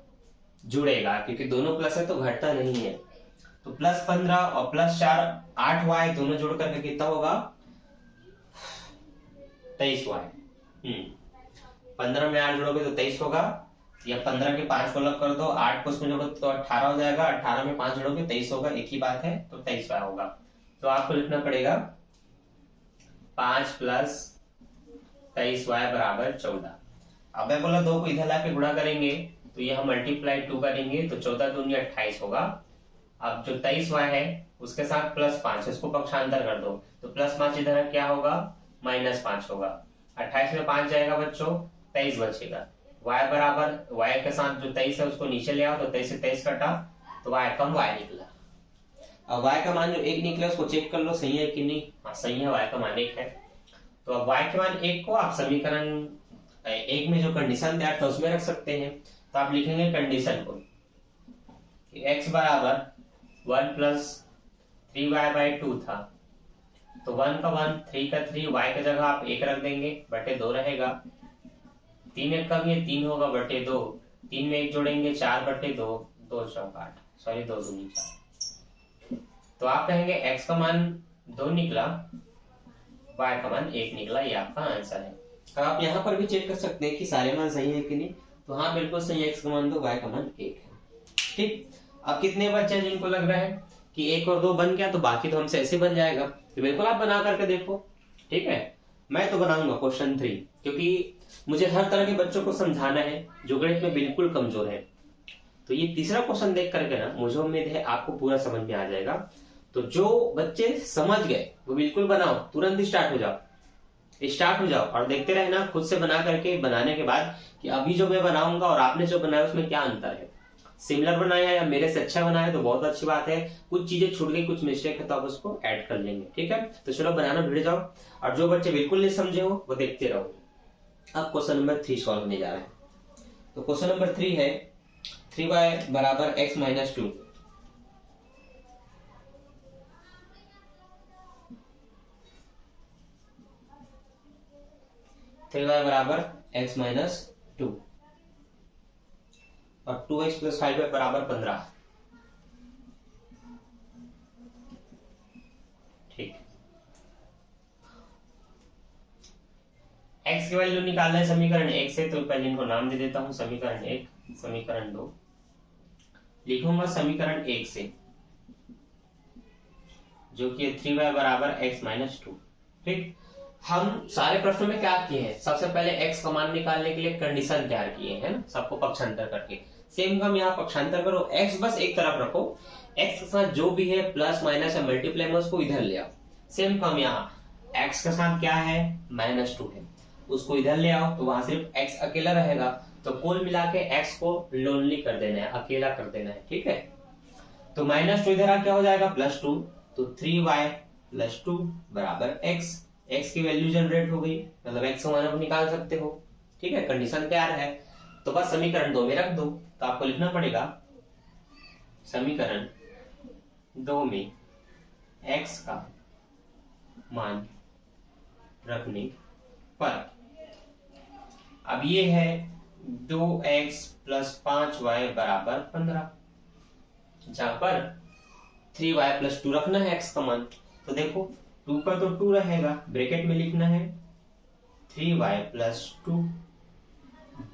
जुड़ेगा, क्योंकि दोनों प्लस है तो घटता नहीं है। तो प्लस 15 और प्लस 4 8y दोनों जोड़ करके कितना होगा, 23y। 15 में 8 जोड़ोगे तो 23 होगा, या 15 के 5 को अलग कर दो, 8 को उसमें जोड़ो तो 18 हो जाएगा, 18 में 5 जोड़ोगे 23 होगा, एक ही बात है, तो 23y होगा। तो आपको लिखना पड़ेगा 5 प्लस 23y बराबर 14। अब मैं बोला 2 को इधर लाके गुणा करेंगे तो यह मल्टीप्लाई 2 करेंगे तो 14 दूनी 28 होगा। अब जो 23y है उसके साथ प्लस 5, इसको पक्षांतर कर दो तो प्लस 5 इधर क्या होगा, -5 होगा। 28 में 5 जाएगा बच्चों, 23 बचेगा। y बराबर, y के साथ जो 23 है उसको नीचे ले आओ तो 23 से 23 कटा तो y कम y निकला। अब y का मान जो 1 निकला उसको चेक कर लो सही है कि नहीं। हाँ सही है, y का मान 1 है। तो अब y के मान 1 को आप समीकरण 1 में जो कंडीशन दिया था उसमें रख सकते हैं। तो आप लिखेंगे कंडीशन को कि x बराबर 1 प्लस 3y/2 था, तो 1 का 1, 3 का 3, y की जगह आप 1 रख देंगे, बटे 2 रहेगा। 3 1 कम ये 3 होगा बटे 2, 3 में 1 जोड़ेंगे 4 बटे 2, 2 चौक 8, सॉरी 2 दूनी 4। तो आप कहेंगे x का मान 2 निकला, y का मान 1 निकला, ये आपका आंसर है। तो आप यहाँ पर भी चेक कर सकते हैं कि सारे मान सही है कि नहीं। तो हाँ बिल्कुल सही, x का मान 2, y का मान 1 है। ठीक, अब कितने बच्चे हैं जिनको लग रहा है कि 1 और 2 बन गया तो बाकी तो हमसे ऐसे बन जाएगा, तो बिल्कुल आप बना करके देखो। ठीक है, मैं तो बनाऊंगा क्वेश्चन 3, क्योंकि मुझे हर तरह के बच्चों को समझाना है जो गणित में बिल्कुल कमजोर है। तो ये तीसरा क्वेश्चन देख करके ना मुझे उम्मीद है आपको पूरा समझ में आ जाएगा। तो जो बच्चे समझ गए वो बिल्कुल बनाओ, तुरंत स्टार्ट हो जाओ और देखते रहना खुद से बना करके, बनाने के बाद कि अभी जो मैं बनाऊंगा और आपने जो बनाया उसमें क्या अंतर है, सिमिलर बनाया या मेरे से अच्छा बनाया तो बहुत अच्छी बात है, कुछ चीजें छूट गई, कुछ मिस्टेक है तो आप उसको ऐड कर लेंगे। ठीक है, तो चलो बनाना भिड़ जाओ, और जो बच्चे बिल्कुल नहीं समझे हो वो देखते रहो। अब क्वेश्चन नंबर 3 सॉल्व होने जा रहा है। तो क्वेश्चन नंबर 3 है 3y बराबर x माइनस 2। बराबर x माइनस 2 और 2x प्लस 5y बराबर 15। ठीक, x की वैल्यू निकालना है समीकरण 1 से, तो पहले इनको नाम दे देता हूं, समीकरण 1, समीकरण 2 लिखूंगा समीकरण 1 से, जो कि 3y बराबर x माइनस 2। ठीक, हम सारे प्रश्नों में क्या किए हैं, सबसे पहले x का मान निकालने के लिए कंडीशन तैयार किए हैं ना, सबको पक्षांतर करके। सेम हम यहाँ पक्षांतर करो, x बस एक तरफ रखो, x के साथ जो भी है प्लस माइनस या मल्टीप्लाई में उसको इधर ले आओ। सेम काम यहाँ x के साथ क्या है, -2 है, उसको इधर ले आओ तो वहां सिर्फ x अकेला रहेगा, तो कुल मिला के x को लोनली कर देना है, अकेला कर देना है। ठीक है, तो -2 इधर क्या हो जाएगा +2, तो 3y + 2 बराबर x। x की वैल्यू जनरेट हो गई, मतलब x का मान आप निकाल सकते हो। ठीक है, कंडीशन तैयार है, तो बस समीकरण 2 में रख दो। तो आपको लिखना पड़ेगा समीकरण दो में x का मान रखने पर, अब ये है 2x प्लस 5y बराबर 15, जहां पर 3y प्लस 2 रखना है x का मान। तो देखो 2 का तो 2 रहेगा, ब्रैकेट में लिखना है 3y प्लस 2,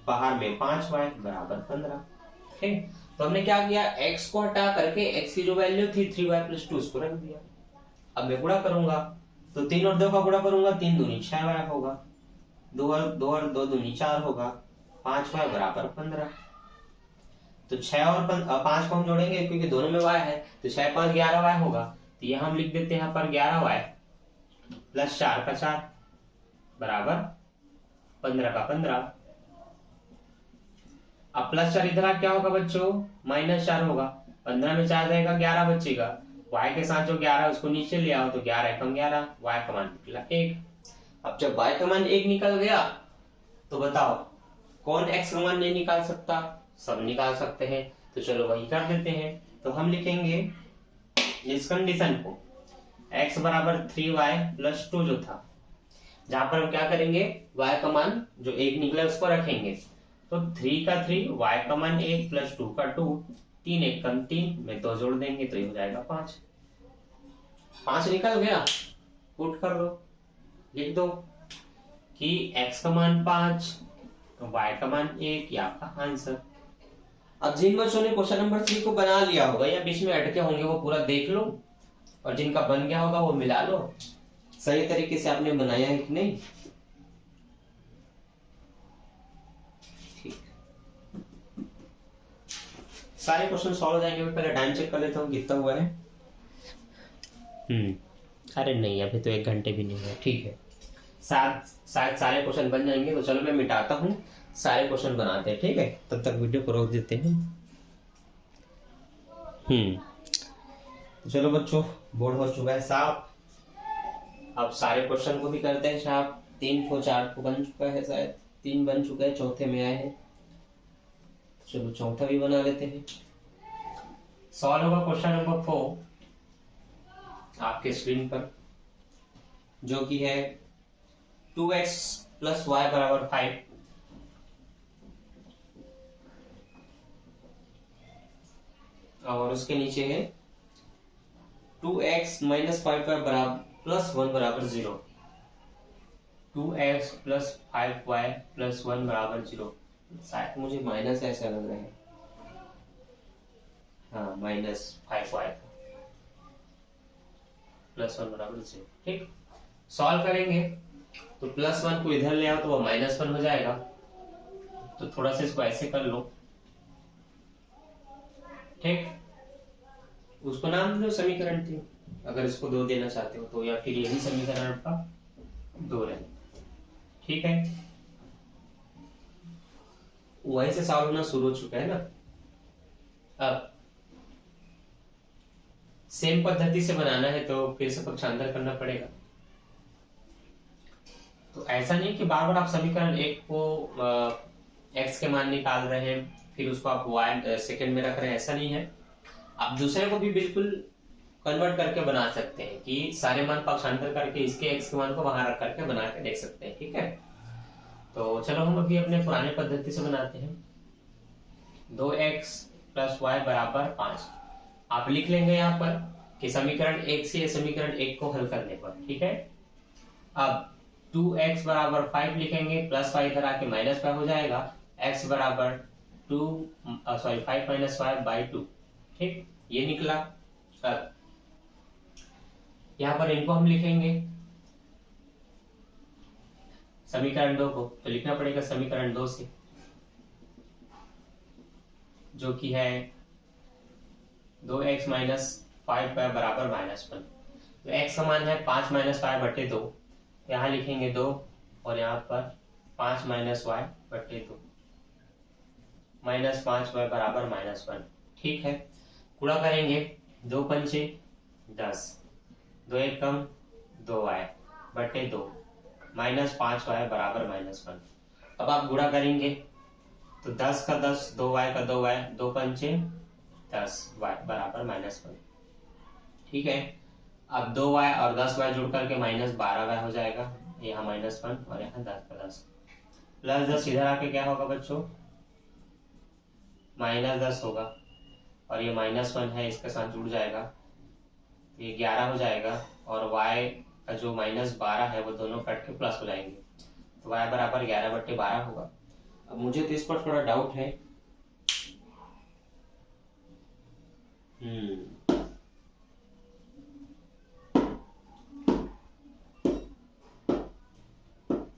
बाहर में 5y बराबर 15। ठीक, तो हमने क्या किया, x को हटा करके x की जो वैल्यू थी 3y प्लस 2 उसको रख दिया। अब मैं गुणा करूंगा तो 3 और 2 का गुणा करूंगा, 3 दूनी 6y होगा, 2 और 2 दूनी 4 होगा, 5y बराबर 15। तो 6 और 5 को हम जोड़ेंगे क्योंकि दोनों में y है, तो 6 5 11y होगा। तो यह हम लिख देते हैं यहाँ पर 11y प्लस 4 का 4 बराबर 15 का 15। अब प्लस 4 इधर क्या होगा बच्चों, माइनस 4 होगा, 15 में 4 जाएगा 11 बचेगा, y के साथ जो 11 उसको नीचे ले आओ तो 11 कम 11, y का मान निकला 1। अब जब y का मान 1 निकल गया तो बताओ कौन x का मान नहीं निकाल सकता, सब निकाल सकते हैं। तो चलो वही कर देते हैं। तो हम लिखेंगे इस कंडीशन को x बराबर 3y प्लस 2 जो था, जहां पर हम क्या करेंगे, y का मान जो 1 निकला उसको रखेंगे। तो 3 का 3, y का मान 1 प्लस 2 का 2, 3 1 कम 3 में 2 जोड़ देंगे तो ये हो जाएगा 5। 5 निकल गया, पुट कर दो, लिख दो कि x का मान 5, y का मान 1, ये आपका आंसर। अब जिन बच्चों ने क्वेश्चन नंबर 3 को बना लिया होगा या बीच में अटके होंगे वो पूरा देख लो, और जिनका बन गया होगा वो मिला लो, सही तरीके से आपने बनाया है कि नहीं। ठीक, सारे क्वेश्चन सॉल्व हो जाएंगे। पहले टाइम चेक कर लेता हूँ कितना हुआ है। अरे नहीं, अभी तो 1 घंटे भी नहीं हुआ। ठीक है, शायद सारे क्वेश्चन बन जाएंगे। तो चलो मैं मिटाता हूँ, सारे क्वेश्चन बनाते हैं। ठीक है, तब तक वीडियो को रोक देते हैं। तो चलो बच्चों, बोर्ड हो चुका है साफ। अब सारे क्वेश्चन को भी करते हैं साफ। 3 को 4 को बन चुका है, शायद 3 बन चुका है, चौथे में आए हैं। चलो चौथा भी बना लेते हैं। सॉल्व होगा क्वेश्चन नंबर 4 आपके स्क्रीन पर, जो कि है 2x प्लस y बराबर 5। और उसके नीचे है 2x माइनस 5y बराबर प्लस 1 बराबर 0। 2x प्लस 5y प्लस 1 बराबर 0। शायद मुझे माइनस ऐसा लग रहा है, हाँ माइनस 5y प्लस 1 बराबर 0। ठीक, सॉल्व करेंगे तो प्लस 1 को इधर ले आओ तो वो माइनस 1 हो जाएगा। तो थोड़ा सा इसको ऐसे कर लो। ठीक, उसको नाम दो समीकरण 3, अगर इसको 2 देना चाहते हो तो, या फिर यही समीकरण आपका 2 रहे। ठीक है, वहीं से सॉल्व होना शुरू हो चुका है ना। अब सेम पद्धति से बनाना है तो फिर से पक्षांतर करना पड़ेगा। तो ऐसा नहीं कि बार बार आप समीकरण 1 को x के मान निकाल रहे हैं फिर उसको आप y सेकंड में रख रहे हैं, ऐसा नहीं है। आप दूसरे को भी बिल्कुल कन्वर्ट करके बना सकते हैं कि सारे मान पक्षांतर करके इसके x के मान को वहां रख करके बना के देख सकते हैं। ठीक है, तो चलो हम अभी अपने पुराने पद्धति से बनाते हैं। 2x प्लस y बराबर 5 आप लिख लेंगे यहाँ पर कि समीकरण 1 से समीकरण 1 को हल करने पर। ठीक है, अब 2x बराबर 5 लिखेंगे, प्लस 5 इधर आके माइनस 5 हो जाएगा, x बराबर 5 माइनस 5 बाई 2। ठीक, ये निकला। अब यहाँ पर इनको हम लिखेंगे समीकरण 2 को, तो लिखना पड़ेगा समीकरण 2 से, जो कि है 2x माइनस 5 बराबर माइनस 1। तो x का मान है 5 माइनस 5 बटे 2, यहाँ लिखेंगे 2 और यहाँ पर 5 माइनस y बटे 2, माइनस 5y बराबर माइनस 1। ठीक है, गुणा करेंगे 2 पंचे 10, 2 1 कम 2y बटे 2, माइनस 5y बराबर माइनस 1। अब आप गुणा करेंगे तो 10 का 10, 2y का 2y, 2 पंचे 10y बराबर माइनस 1। ठीक है। अब 2y और 10y जुड़ करके -12y हो जाएगा, यहाँ -1 और यहाँ 10 प्लस 10 इधर आके क्या होगा बच्चों, -10 होगा, और ये -1 है इसके साथ जुड़ जाएगा, ये 11 हो जाएगा, और y का जो -12 है वो दोनों कट के प्लस हो जाएंगे, तो y बराबर 11/12 होगा। अब मुझे तो इस पर थोड़ा डाउट है।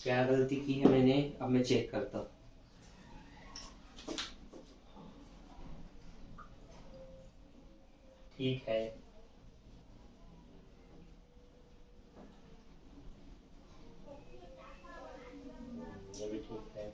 क्या गलती की है मैंने, अब मैं चेक करता हूँ। ठीक है, ये भी ठीक है।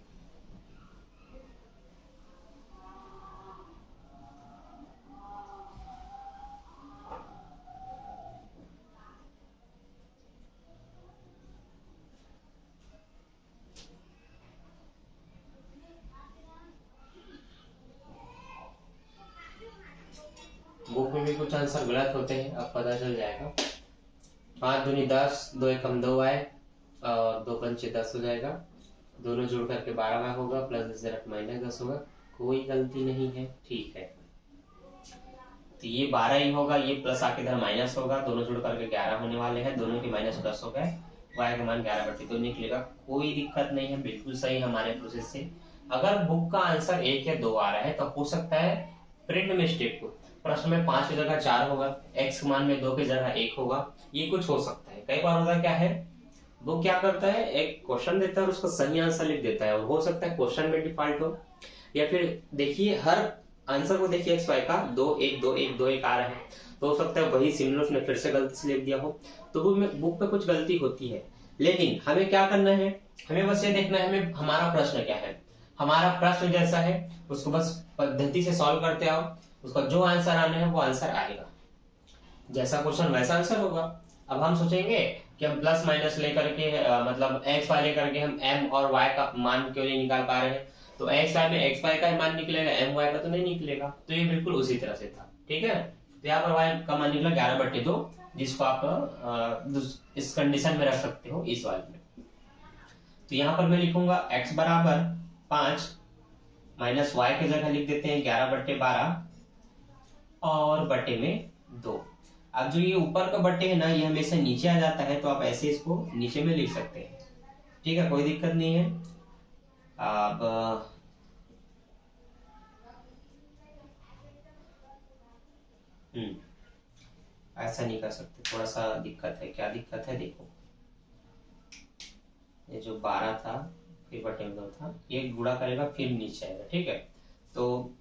बुक में भी कुछ आंसर गलत होते हैं, अब पता चल जाएगा। 5 दूनी 10, 2 एकम 2 आए और 2 पंचे 10 हो जाएगा, दोनों जुड़ करके 12 होगा, प्लस 10 -10 होगा, कोई गलती नहीं है। ठीक है, तो ये 12 ही होगा, ये प्लस आके इधर माइनस होगा, दोनों जुड़ करके 11 होने वाले हैं, दोनों के -10 हो गए, y का मान 11/2 निकलेगा। कोई दिक्कत नहीं है, बिल्कुल सही हमारे प्रोसेस से। अगर बुक का आंसर 1 या 2 आ रहा है तो हो सकता है प्रिंट मिस्टेक हो, प्रश्न में 5 की जगह 4 होगा, x के मान में 2 की जगह 1 होगा, ये कुछ हो सकता है। कई बार होता क्या है, वो क्या करता है, एक क्वेश्चन देता है और उसका सही आंसर लिख देता है, और हो सकता है क्वेश्चन में डिफॉल्ट हो, या फिर देखिए हर आंसर को देखिए एक्स वाई का 2 1 2 1 2 1 आ रहा है, तो हो सकता है वही सिमिलर उसने फिर से गलती से लिख दिया हो, तो वो बुक पे कुछ गलती होती है। लेकिन हमें क्या करना है, हमें बस ये देखना है हमें हमारा प्रश्न क्या है, हमारा प्रश्न जैसा है उसको बस पद्धति से सॉल्व करते आओ, उसका जो आंसर आना है वो आंसर आएगा, जैसा क्वेश्चन वैसा आंसर होगा। अब हम सोचेंगे कि हम प्लस माइनस लेकर के मतलब एक्स वाई लेकर के हम एम और वाई का मान क्यों नहीं निकाल पा रहे हैं, तो एक्स वाई में एक्स वाई का ही मान निकलेगा, एम वाई का तो नहीं निकलेगा, तो ये बिल्कुल उसी तरह से था। ठीक है, तो यहाँ पर वाई का मान निकला 11/2, जिसको आप इस कंडीशन में रख सकते हो इस वाले में। तो यहाँ पर मैं लिखूंगा x बराबर 5 माइनस वाई की जगह लिख देते हैं 11/12 और बटे में 2। अब जो ये ऊपर का बटे है ना, ये हमेशा नीचे आ जाता है, तो आप ऐसे इसको नीचे में लिख सकते हैं। ठीक है, कोई दिक्कत नहीं है। अब ऐसा नहीं कर सकते, थोड़ा सा दिक्कत है। क्या दिक्कत है देखो, ये जो 12 था फिर बटे में 2 था, ये गुणा करेगा फिर नीचे आएगा। ठीक है, तो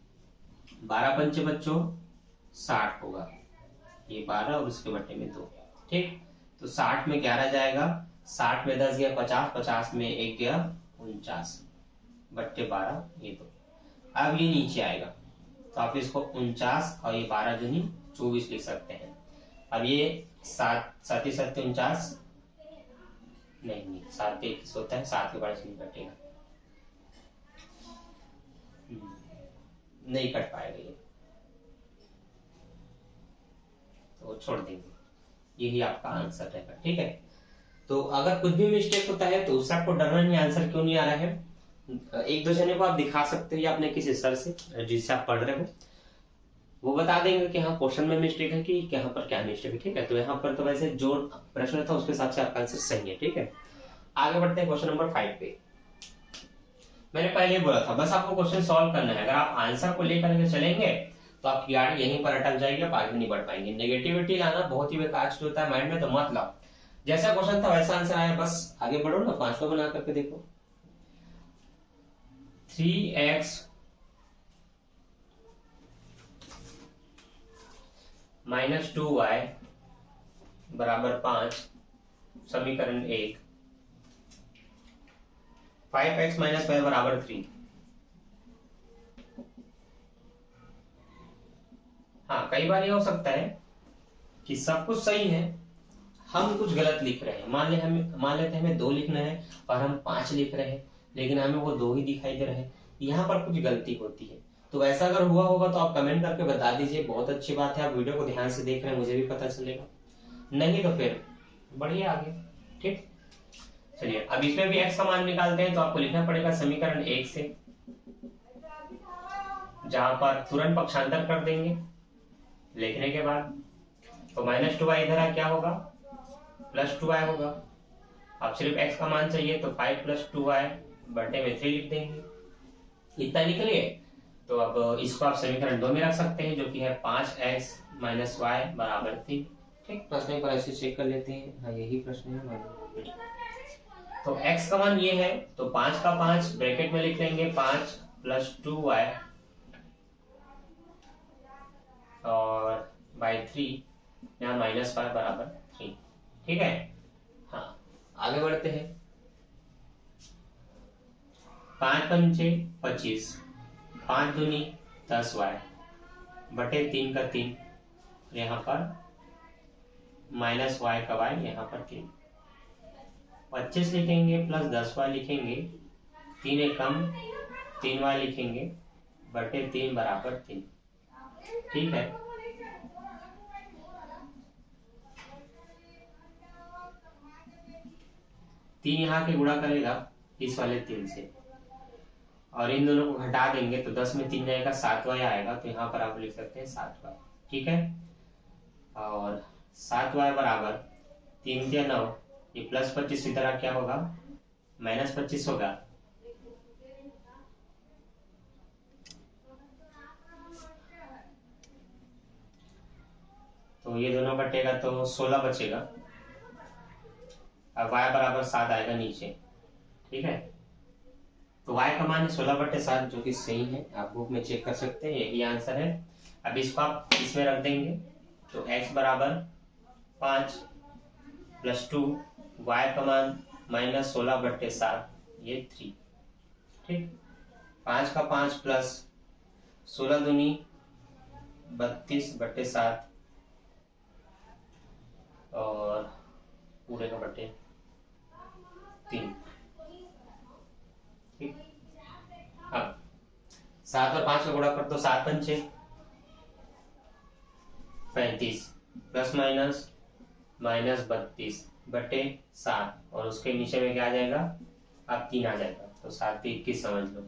12 पंचे बच्चों 60 होगा, ये 12 और उसके बटे में 2। ठीक, तो 60 में 11 जाएगा, 60 में 10 गया 50, 50 में 1 गया 49 बट्टे 12 ये 2। अब ये नीचे आएगा तो आप इसको 49 और ये 12 जो नहीं 24 लिख सकते हैं। अब ये 7 7 49 नहीं 7 21 होता है, 7 के 12 से नहीं कटेगा, नहीं कट पाएगा ये, तो छोड़ देंगे, यही आपका आंसर रहेगा। ठीक है, तो अगर कुछ भी मिस्टेक होता है तो उससे आपको डरना नहीं, आंसर क्यों नहीं आ रहा है, एक दो जने को आप दिखा सकते हो या अपने किसी सर से जिससे आप पढ़ रहे हो, वो बता देंगे कि हाँ क्वेश्चन में मिस्टेक है कि यहाँ पर क्या मिस्टेक है। ठीक है, तो यहाँ पर तो वैसे जो प्रश्न था उसके हिसाब से आपका आंसर सही है। ठीक है, आगे बढ़ते हैं क्वेश्चन नंबर 5 पे। मैंने पहले बोला था बस आपको क्वेश्चन सॉल्व करना है, अगर आप आंसर को लेकर के चलेंगे तो आपकी गाड़ी यहीं पर अटक जाएगी, आप आगे नहीं बढ़ पाएंगे। नेगेटिविटी लाना बहुत ही बेकार चीज होता है माइंड में, तो मत लाओ, जैसा क्वेश्चन था वैसा आंसर आया, बस आगे बढ़ो ना। 5वां बना करके देखो, 3x माइनस 2y बराबर 5, समीकरण 1। 5x माइनस y बराबर 3। हाँ, कई बार ये हो सकता है कि सब कुछ सही है, हम कुछ गलत लिख रहे हैं। मान लेते हैं हमें 2 लिखना है और हम 5 लिख रहे हैं, लेकिन हमें वो 2 ही दिखाई दे रहे हैं, यहाँ पर कुछ गलती होती है। तो ऐसा अगर हुआ होगा तो आप कमेंट करके बता दीजिए, बहुत अच्छी बात है, आप वीडियो को ध्यान से देख रहे हैं, मुझे भी पता चलेगा। नहीं तो फिर बढ़िए आगे। ठीक, चलिए अब इसमें भी x का मान निकालते हैं। तो आपको लिखना पड़ेगा समीकरण 1 से, जहां पर तुरंत पक्षांतर कर देंगे लिखने के बाद। तो -2y इधर आ क्या होगा, +2y होगा। अब सिर्फ x का मान चाहिए तो 5 + 2y बटे में 3 लिख देंगे। इतना लिख लिए। तो अब इसको आप समीकरण 2 में रख सकते हैं, जो कि है 5x - y = 3। ठीक, प्रश्न पर ऐसे चेक कर लेते हैं। हाँ, यही प्रश्न है हमारा। तो x का मान ये है, तो 5 का 5 ब्रैकेट में लिख लेंगे, 5 + 2y और बाई 3, यहाँ -y = 3। ठीक है। हाँ, आगे बढ़ते हैं। 5 पंचे 25, 5 दूनी 10y बटे 3 का 3, यहाँ पर -y का y, यहाँ पर 3। 25 लिखेंगे प्लस 10y लिखेंगे, 3 एकम 3y लिखेंगे बटे 3 = 3। ठीक है। तीन यहाँ के गुणा करेगा इस वाले 3 से, और इन दोनों को घटा देंगे तो 10 में 3 जाएगा, 7y आएगा। तो यहाँ पर आप लिख सकते हैं 7y। ठीक है। और 7y = 3 के 9, ये +25 की तरह क्या होगा, -25 होगा। तो ये दोनों कटेगा तो 16 बचेगा। अब y = 7 आएगा नीचे। ठीक है। तो y का मान है 16/7, जो कि सही है, आप बुक में चेक कर सकते हैं, यही आंसर है। अब इसको आप इसमें रख देंगे, तो x = 5 + 2, y का मान -16/7, ये 3। ठीक, 5 का 5 प्लस 16 दूनी 32/7 और पूरे का बटे 3। ठीक, अब 7 और 5 का गुणा कर दो, 7 पंचे 35 प्लस माइनस -32/7, और उसके नीचे में क्या आ जाएगा, अब 3 आ जाएगा। तो 7 × 21 समझ लो।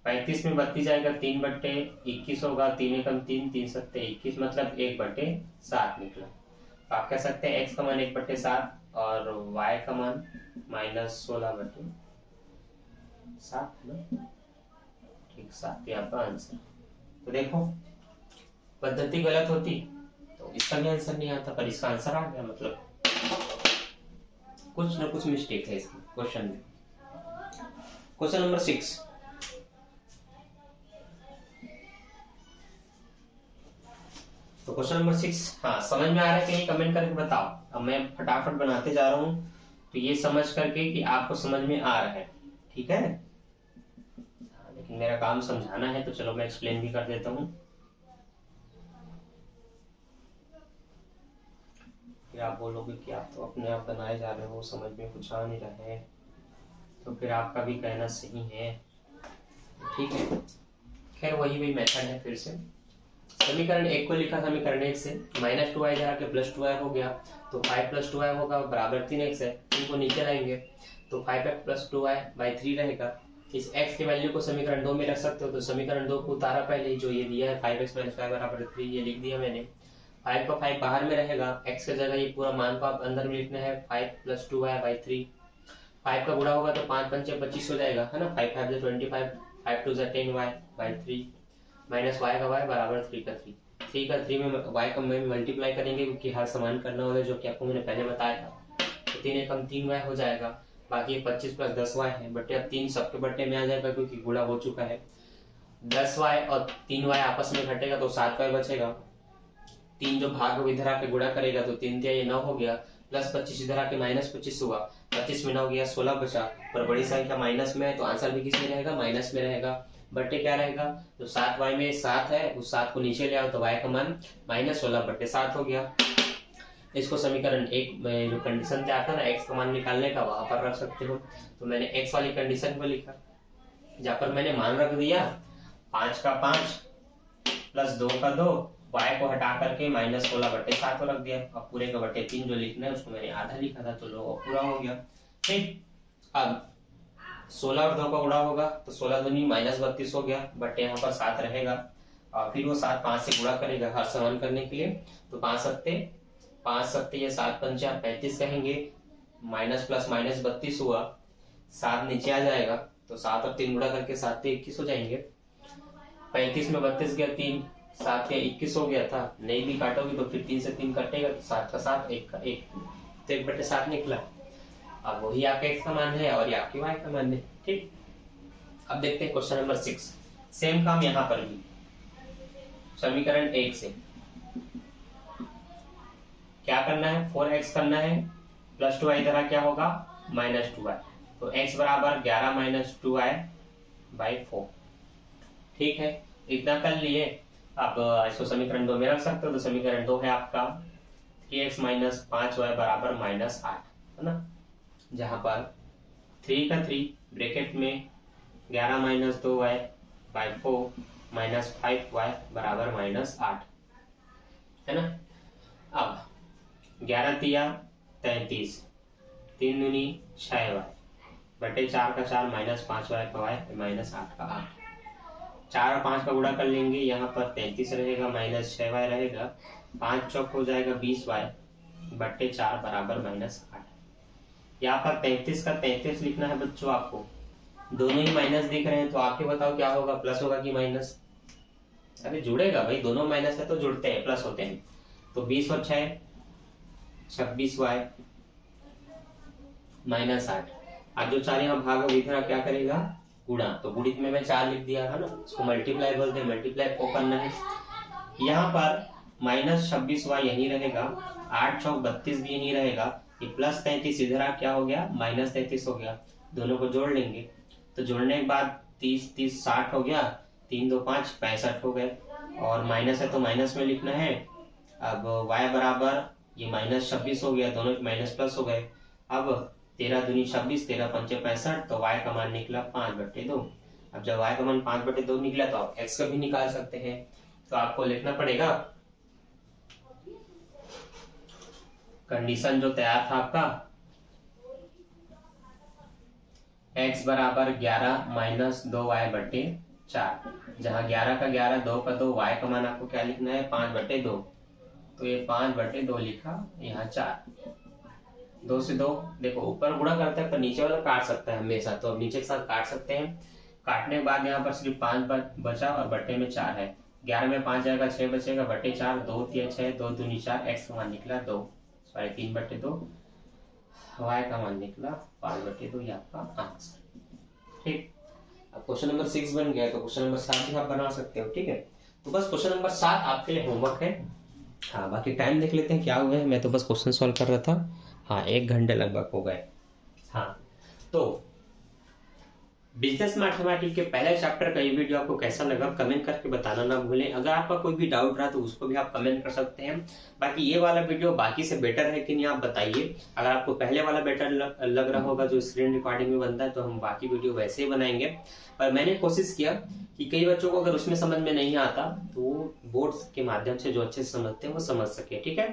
35 में 32 आएगा, 3/21 होगा, 3 एकम 3, 3 सत्ते 21, मतलब 1/7 निकला। तो आप कह सकते हैं x का मान 1/7 और y का मान -16/7 है ना। ठीक, 7 आपका आंसर। तो देखो, पद्धति गलत होती तो इसका भी आंसर नहीं आता, पर इसका आंसर आ गया, मतलब कुछ ना कुछ मिस्टेक है इसमें क्वेश्चन में। Question number 6। तो क्वेश्चन नंबर 6, हाँ समझ में आ रहा है कहीं, कमेंट करके बताओ। अब मैं फटाफट बनाते जा रहा हूँ, तो ये समझ करके कि आपको समझ में आ रहा है। ठीक है। लेकिन मेरा काम समझाना है, तो चलो मैं एक्सप्लेन भी कर देता हूँ। फिर आप बोलोगे कि आप तो अपने आप बनाए जा रहे हो, समझ में कुछ आ नहीं रहा है, तो फिर आपका भी कहना सही है। ठीक है। खैर वही मेथड है। फिर से समीकरण 1 को लिखा समीकरण 1 से, -2y जाके +2y हो गया, तो 5 + 2y होगा बराबर 3x है। इनको नीचे लाएंगे तो 5x + 2y/3 रहेगा। इस x के वैल्यू को समीकरण 2 में रख सकते हो। तो समीकरण 2 को उतारा पहले, जो ये दिया है 5x - y = 3, ये लिख दिया मैंने। 5 का 5 बाहर में रहेगा, x की जगह ये पूरा मान को आप अंदर में लिखना है, 5 + 2y/3। 5 का गुणा होगा तो 5 पंचे 25 हो जाएगा, है ना। 5 5 25, 5 2 10y/3, माइनस y का y = 3 का 3। 3 का 3 में y का में मल्टीप्लाई करेंगे, क्योंकि हर समान करना होगा, जो कि आपको मैंने पहले बताया था। तो 3 एकम 3y हो जाएगा, बाकी 25 + 10y है, बटे अब 3 सबके बटे में आ जाएगा, क्योंकि गुणा हो चुका है। 10y और 3y आपस में घटेगा तो 7y बचेगा। 3 जो भाग इधर आके गुणा करेगा तो 3 ये 9 हो गया, प्लस 25 इधर आके -25 हुआ, 25 में 9 गया 16 बचा, पर बड़ी संख्या माइनस में है, तो आंसर भी किस में रहेगा, माइनस में रहेगा। बटे क्या रहेगा, तो 7y में 7 है, उस 7 को नीचे ले आओ तो y का मान -16/7 हो गया। इसको समीकरण 1 में जो कंडीशन पे आता है ना x का मान निकालने का, वहां पर रख सकते हो। तो मैंने x वाली कंडीशन पर लिखा, जहां पर मैंने मान रख दिया 5 का 5 प्लस 2 का 2, y को हटा करके -16/7 रख दिया। अब पूरे का बटे 3 जो लिखना है उसको मैंने आधा लिखा था, तो लो पूरा हो गया। ठीक, अब 16 और 2 का गुणा होगा तो 16 दूनी -32 हो गया, बटे यहाँ पर 7 रहेगा और फिर वो 7 5 से गुणा करेगा हर समान करने के लिए। तो 5 सत्ते ये 7 पंचा 35 कहेंगे, माइनस प्लस -32 हुआ, 7 नीचे आ जाएगा तो 7 और 3 गुणा करके 7 से 21 हो जाएंगे। 35 में 32 गया 3, 7 के 21 हो गया था, नहीं भी काटोगे तो फिर 3 से 3 कटेगा तो 7 का 7, 1 का 1, तो 1/7 निकला। अब वही आपका x का मान है और ये आपकी y का मान है। ठीक, अब देखते हैं क्वेश्चन नंबर 6। सेम काम यहाँ पर भी, समीकरण 1 से क्या करना है, 4x करना है प्लस 2y, इधर क्या होगा -2y, तो x बराबर 11 - 2y/4। ठीक है, इतना कर लिए। अब इसको समीकरण 2 में रख सकते हो, तो समीकरण 2 है आपका 3x - 5y बराबर -8, है ना, जहां पर 3 का 3 ब्रैकेट में 11 - 2y/4 -5y बराबर -8, है ना। अब 11 तिया 33, 3 दूनी 6y बटे 4 का 4 -5y का y -8 का 8, 4 और 5 का गुणा कर लेंगे, यहाँ पर 33 रहेगा -6y रहेगा, 5 चौक हो जाएगा 20y बटे 4 बराबर -8। यहाँ पर 33 का 33 लिखना है बच्चों आपको, दोनों ही माइनस दिख रहे हैं तो आप ही बताओ क्या होगा, प्लस होगा कि माइनस? अरे जुड़ेगा भाई, दोनों माइनस है तो जुड़ते हैं, प्लस होते हैं। तो 20 और 6 26y -8, आज जो 4 यहाँ भाग इधर क्या करेगा गुणा, तो गुणित में मैं 4 लिख दिया है ना, इसको मल्टीप्लाई बोलते हैं, मल्टीप्लाई को करना है। यहाँ पर -26y यही रहेगा, 8 चौक 32 भी यही रहेगा, ये प्लस 33 इधर क्या हो गया -33 हो गया, दोनों को जोड़ लेंगे तो जोड़ने के बाद 30 30 60 हो गया, 3 2 5 65 हो गए, और माइनस है तो माइनस में लिखना है। अब y बराबर ये -26 हो गया, दोनों माइनस प्लस हो गए। अब 13 दूनी 26, 13 पंचे 65, तो y का मान निकला 5/2। अब जब y का मान 5/2 निकला तो आप x का भी निकाल सकते हैं, तो आपको लिखना पड़ेगा कंडीशन जो तैयार था आपका, x बराबर 11 - 2y/4, जहां 11 का 11, 2 का 2, y का मान आपको क्या लिखना है 5/2, तो ये 5/2 लिखा, यहाँ 4, 2 से 2 देखो ऊपर गुणा करता है पर नीचे वाला काट सकता है हमेशा, तो अब नीचे के साथ काट सकते हैं। काटने के बाद यहाँ पर सिर्फ 5 बचा और बट्टे में 4 है, 11 में 5 जाएगा 6 बचेगा, बटे 4, 2 3 6, 2 दूनी 4, x का मान निकला 2, सॉरी 3/2, y का मान निकला 5/2, ये आपका आंसर। ठीक, अब क्वेश्चन नंबर 6 बन गया, तो क्वेश्चन नंबर 7 भी आप बना सकते हो। ठीक है, तो बस क्वेश्चन नंबर 7 आपके लिए होमवर्क है। हाँ, बाकी टाइम देख लेते हैं क्या हुआ है, मैं तो बस क्वेश्चन सॉल्व कर रहा था। हाँ, 1 घंटे लगभग हो गए। हाँ, तो बिजनेस मैथमेटिक्स के पहले चैप्टर का ये वीडियो आपको कैसा लगा कमेंट करके बताना ना भूलें। अगर आपका कोई भी डाउट रहा तो उसको भी आप कमेंट कर सकते हैं। बाकी ये वाला वीडियो बाकी से बेटर है कि नहीं आप बताइए। अगर आपको पहले वाला बेटर लग रहा होगा जो स्क्रीन रिकॉर्डिंग में बनता है, तो हम बाकी वीडियो वैसे ही बनाएंगे। पर मैंने कोशिश किया कि कई बच्चों को अगर उसमें समझ में नहीं आता तो वो बोर्ड के माध्यम से जो अच्छे से समझते हैं वो समझ सके। ठीक है,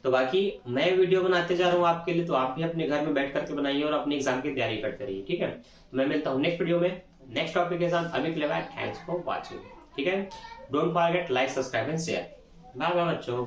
तो बाकी मैं वीडियो बनाते जा रहा हूँ आपके लिए, तो आप भी अपने घर में बैठ करके बनाइए और अपने एग्जाम की तैयारी करते रहिए। ठीक है, तो मैं मिलता हूँ नेक्स्ट वीडियो में नेक्स्ट टॉपिक के साथ। अभी के लिए थैंक्स फॉर वॉचिंग। ठीक है, don't forget like, subscribe and share. Bye bye बच्चों।